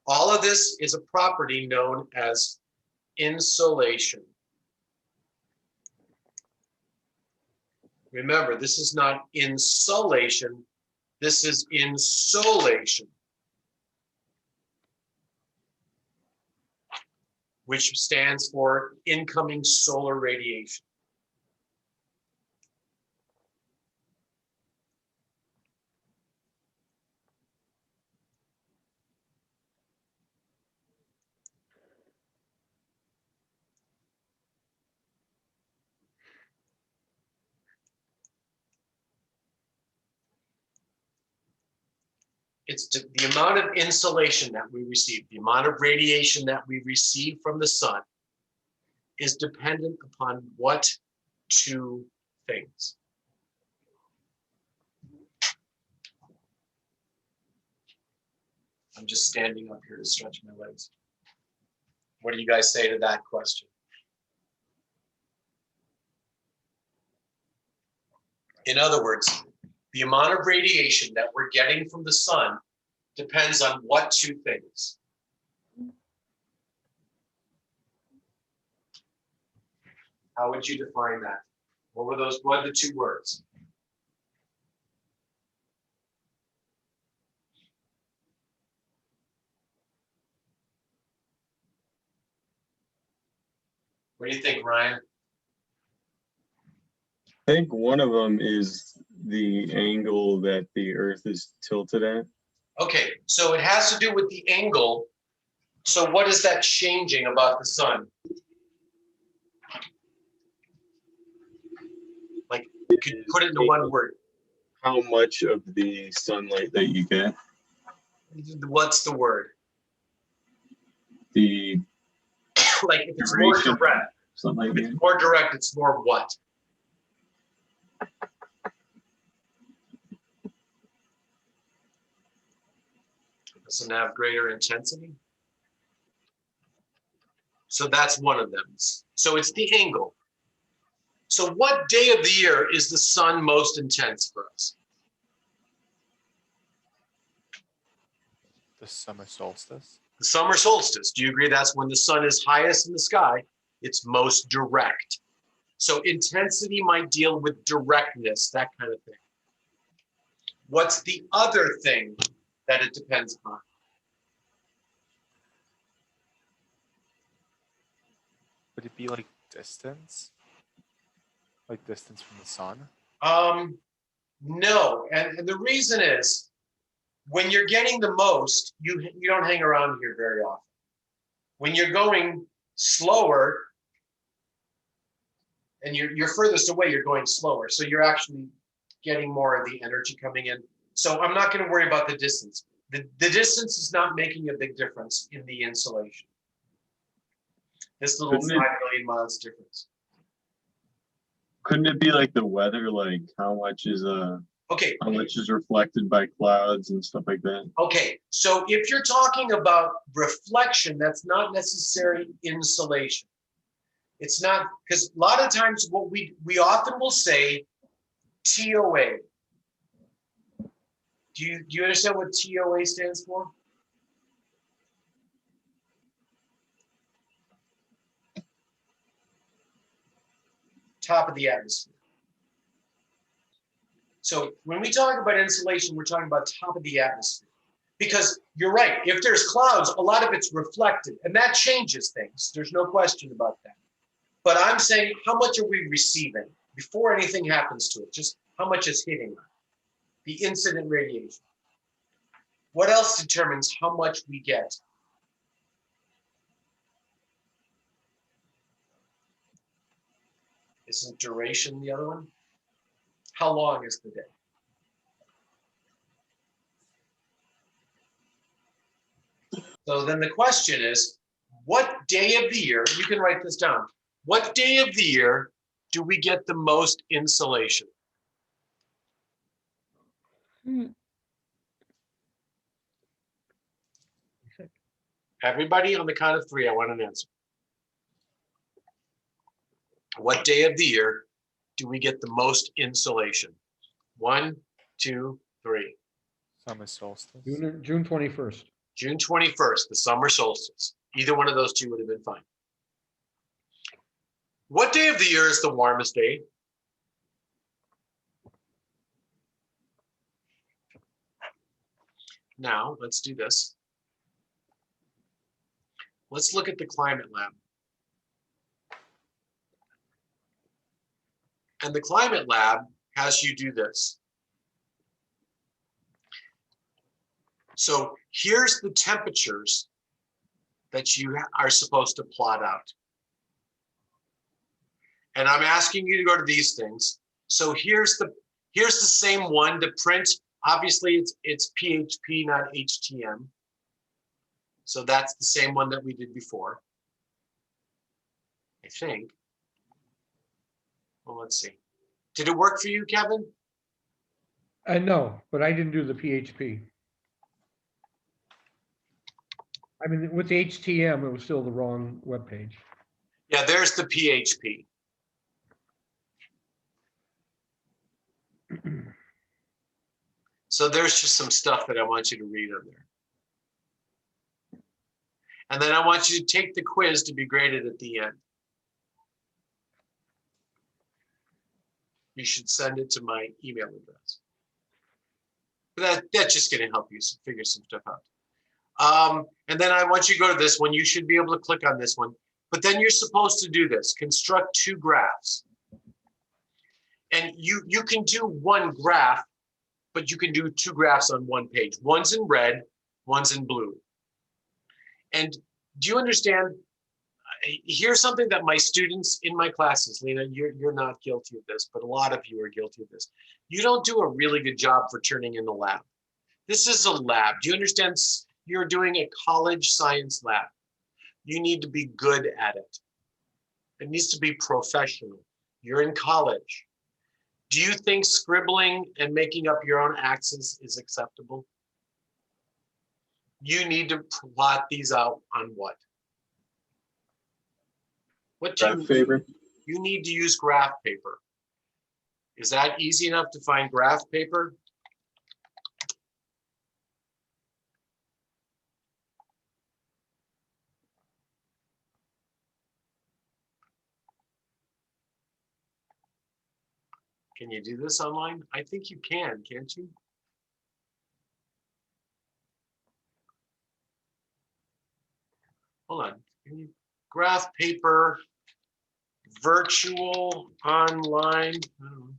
All of this is a property known as insolation. Remember, this is not insulation, this is insolation, which stands for incoming solar radiation. It's the amount of insolation that we receive, the amount of radiation that we receive from the sun is dependent upon what two things? I'm just standing up here to stretch my legs. What do you guys say to that question? In other words, the amount of radiation that we're getting from the sun depends on what two things? How would you define that? What were those? What are the two words? What do you think, Ryan? I think one of them is the angle that the Earth is tilted at. Okay, so it has to do with the angle. So what is that changing about the sun? Like, you could put it into one word. How much of the sunlight that you get? What's the word? The Like, if it's more duration, direct, something like if it's that. more direct, it's more what? Doesn't have greater intensity. So that's one of them. So it's the angle. So what day of the year is the sun most intense for us? The summer solstice. The summer solstice. Do you agree that's when the sun is highest in the sky? It's most direct. So intensity might deal with directness, that kind of thing. What's the other thing that it depends upon? Would it be like distance? Like distance from the sun? No, and the reason is, when you're getting the most, you don't hang around here very often. When you're going slower, and you're furthest away, you're going slower. So you're actually getting more of the energy coming in. So I'm not going to worry about the distance. The distance is not making a big difference in the insulation. This little 5 Couldn't it- million miles difference. Couldn't it be like the weather, like how much is reflected by clouds and stuff like that? Okay, so if you're talking about reflection, that's not necessary insulation. It's not, because a lot of times what we often will say TOA. Do you understand what TOA stands for? Top of the atmosphere. So when we talk about insulation, we're talking about top of the atmosphere. Because you're right, if there's clouds, a lot of it's reflected, and that changes things. There's no question about that. But I'm saying, how much are we receiving before anything happens to it? Just how much is hitting the incident radiation. What else determines how much we get? Isn't duration the other one? How long is the day? So then the question is, what day of the year, you can write this down, what day of the year do we get the most insulation? Everybody on the count of 3, I want an answer. What day of the year do we get the most insulation? 1, 2, 3. Summer solstice. June 21st. June 21st, the summer solstice. Either one of those two would have been fine. What day of the year is the warmest day? Now, let's do this. Let's look at the climate lab. And the climate lab has you do this. So here's the temperatures that you are supposed to plot out. And I'm asking you to go to these things. So here's the same one to print. Obviously it's PHP, not HTM. So that's the same one that we did before, I think. Well, let's see. Did it work for you, Kevin? No, but I didn't do the PHP. I mean, with the HTM, it was still the wrong webpage. Yeah, there's the PHP. So there's just some stuff that I want you to read on there. And then I want you to take the quiz to be graded at the end. You should send it to my email address. But that's just going to help you figure some stuff out. And then I want you to go to this one. You should be able to click on this one. But then you're supposed to do this. Construct 2 graphs. And you can do one graph, but you can do 2 graphs on one page. One's in red, one's in blue. And do you understand? Here's something that my students in my classes, Lena, you're not guilty of this, but a lot of you are guilty of this. You don't do a really good job for turning in the lab. This is a lab. Do you understand? You're doing a college science lab. You need to be good at it. It needs to be professional. You're in college. Do you think scribbling and making up your own axes is acceptable? You need to plot these out on what? What do Graph paper. You need to use graph paper. Is that easy enough to find graph paper? Can you do this online? I think you can, can't you? Hold on. Can you graph paper, virtual, online? I don't know.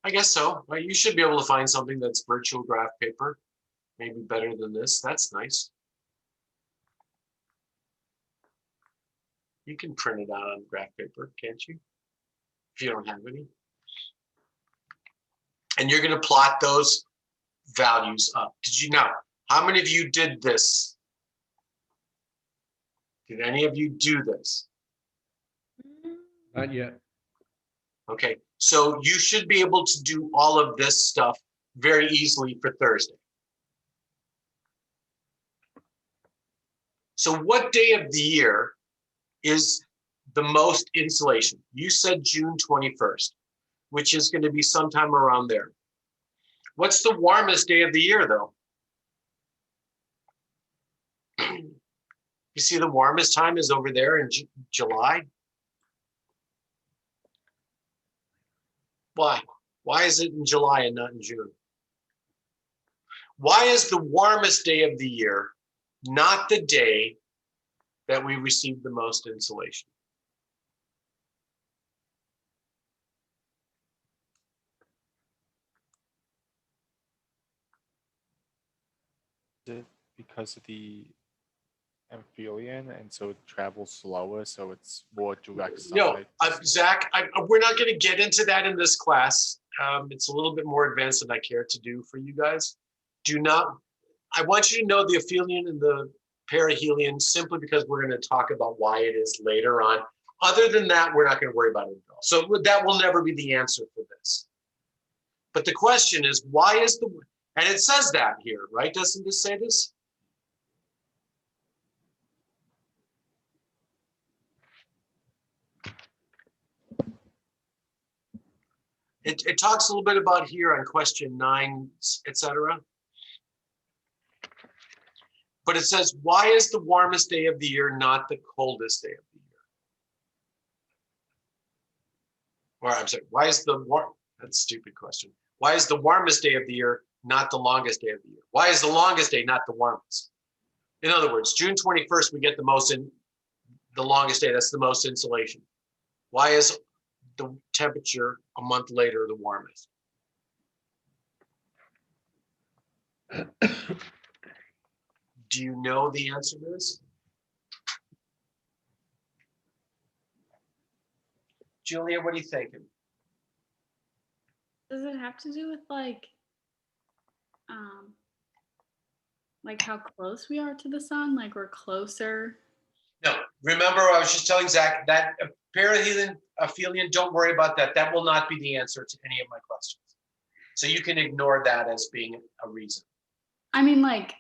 I guess so. Well, you should be able to find something that's virtual graph paper. Maybe better than this. That's nice. You can print it out on graph paper, can't you? if you don't have any. And you're going to plot those values up. Did you know? How many of you did this? Did any of you do this? Not yet. Okay, so you should be able to do all of this stuff very easily for Thursday. So what day of the year is the most insolation? You said June 21st, which is going to be sometime around there. What's the warmest day of the year, though? You see the warmest time is over there in July. Why? Why is it in July and not in June? Why is the warmest day of the year not the day that we receive the most insolation? Is it because of the amphibian, and so it travels slower, so it's more direct sunlight? No, Zach, we're not going to get into that in this class. It's a little bit more advanced than I care to do for you guys. Do not, I want you to know the aphelion and the perihelion simply because we're going to talk about why it is later on. Other than that, we're not going to worry about it at all. So that will never be the answer for this. But the question is, why is the, and it says that here, right? Doesn't this say this? It talks a little bit about here on question 9, etc. But it says, why is the warmest day of the year not the coldest day of the year? Or I'm sorry, why is the that's a stupid question. Why is the warmest day of the year not the longest day of the year? Why is the longest day not the warmest? In other words, June 21st, we get the longest day, that's the most insolation. Why is the temperature a month later the warmest? Do you know the answer to this? Julia, what are you thinking? Does it have to do with like how close we are to the sun? Like we're closer. No, remember I was just telling Zach that perihelion, aphelion, don't worry about that. That will not be the answer to any of my questions. So you can ignore that as being a reason. I mean, like,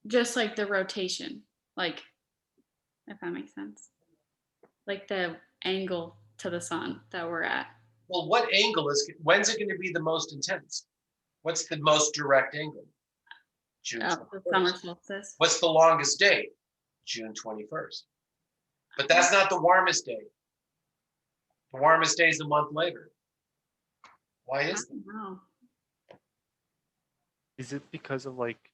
just like the rotation, like, if that makes sense. Like the angle to the sun that we're at. Well, what angle when's it going to be the most intense? What's the most direct angle? June 21st. The summer solstice. What's the longest day? June 21st. But that's not the warmest day. The warmest day is a month later. Why is that? Wow. Is it because of like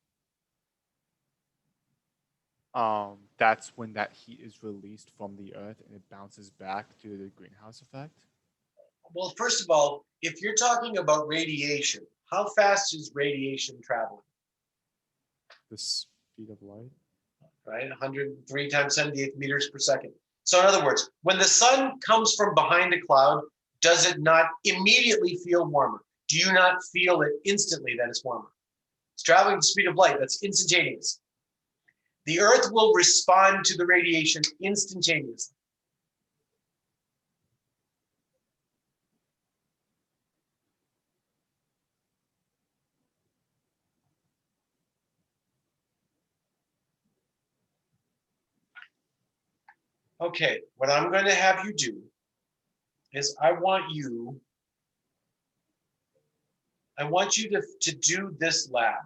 that's when that heat is released from the earth and it bounces back due to the greenhouse effect? Well, first of all, if you're talking about radiation, how fast is radiation traveling? The speed of light? Right, 103 times 10 to the 8th meters per second. So in other words, when the sun comes from behind a cloud, does it not immediately feel warmer? Do you not feel it instantly that it's warmer? It's traveling at the speed of light, that's instantaneous. The earth will respond to the radiation instantaneously. Okay, what I'm going to have you do is I want you to do this lab,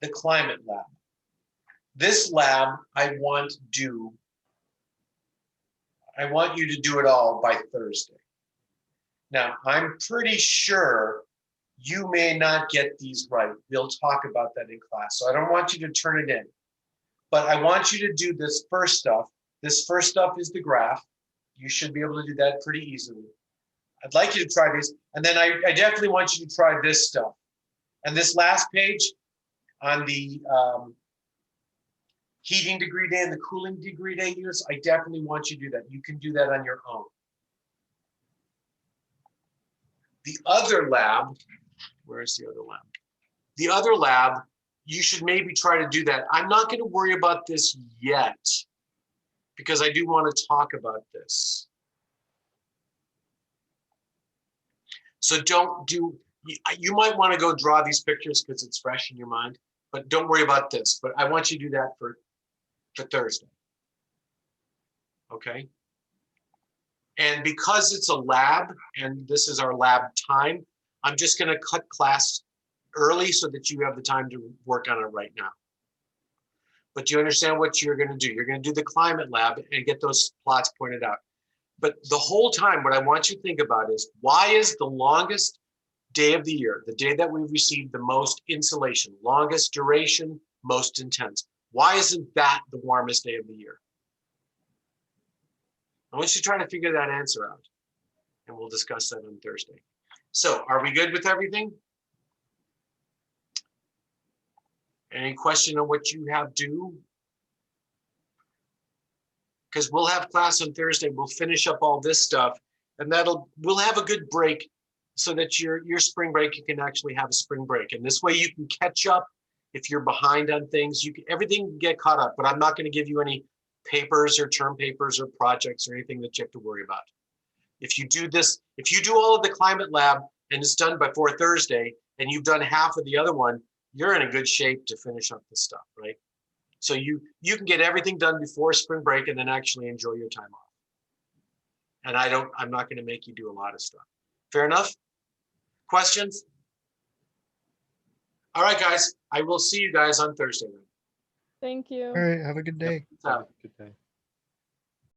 the climate lab. This lab, I want you to do it all by Thursday. Now, I'm pretty sure you may not get these right. We'll talk about that in class. So I don't want you to turn it in, but I want you to do this first stuff. This first stuff is the graph. You should be able to do that pretty easily. I'd like you to try these. And then I definitely want you to try this stuff. And this last page on the heating degree day and the cooling degree day units, I definitely want you to do that. You can do that on your own. The other lab, where's the other lab? The other lab, you should maybe try to do that. I'm not going to worry about this yet because I do want to talk about this. So don't do, you might want to go draw these pictures because it's fresh in your mind, but don't worry about this. But I want you to do that for Thursday. Okay? And because it's a lab and this is our lab time, I'm just going to cut class early so that you have the time to work on it right now. But you understand what you're going to do. You're going to do the climate lab and get those plots pointed out. But the whole time, what I want you to think about is, why is the longest day of the year, the day that we received the most insolation, longest duration, most intense? Why isn't that the warmest day of the year? I want you to try to figure that answer out, and we'll discuss that on Thursday. So are we good with everything? Any question on what you have due? Because we'll have class on Thursday. We'll finish up all this stuff, and we'll have a good break so that your spring break, you can actually have a spring break. And this way you can catch up if you're behind on things. Everything can get caught up, but I'm not going to give you any papers or term papers or projects or anything that you have to worry about. If you do this, if you do all of the climate lab and it's done before Thursday and you've done half of the other one, you're in a good shape to finish up this stuff, right? So you can get everything done before spring break and then actually enjoy your time off. And I'm not going to make you do a lot of stuff. Fair enough? Questions? All right, guys, I will see you guys on Thursday then. Thank you. All right, have a good day. Yep. Good day.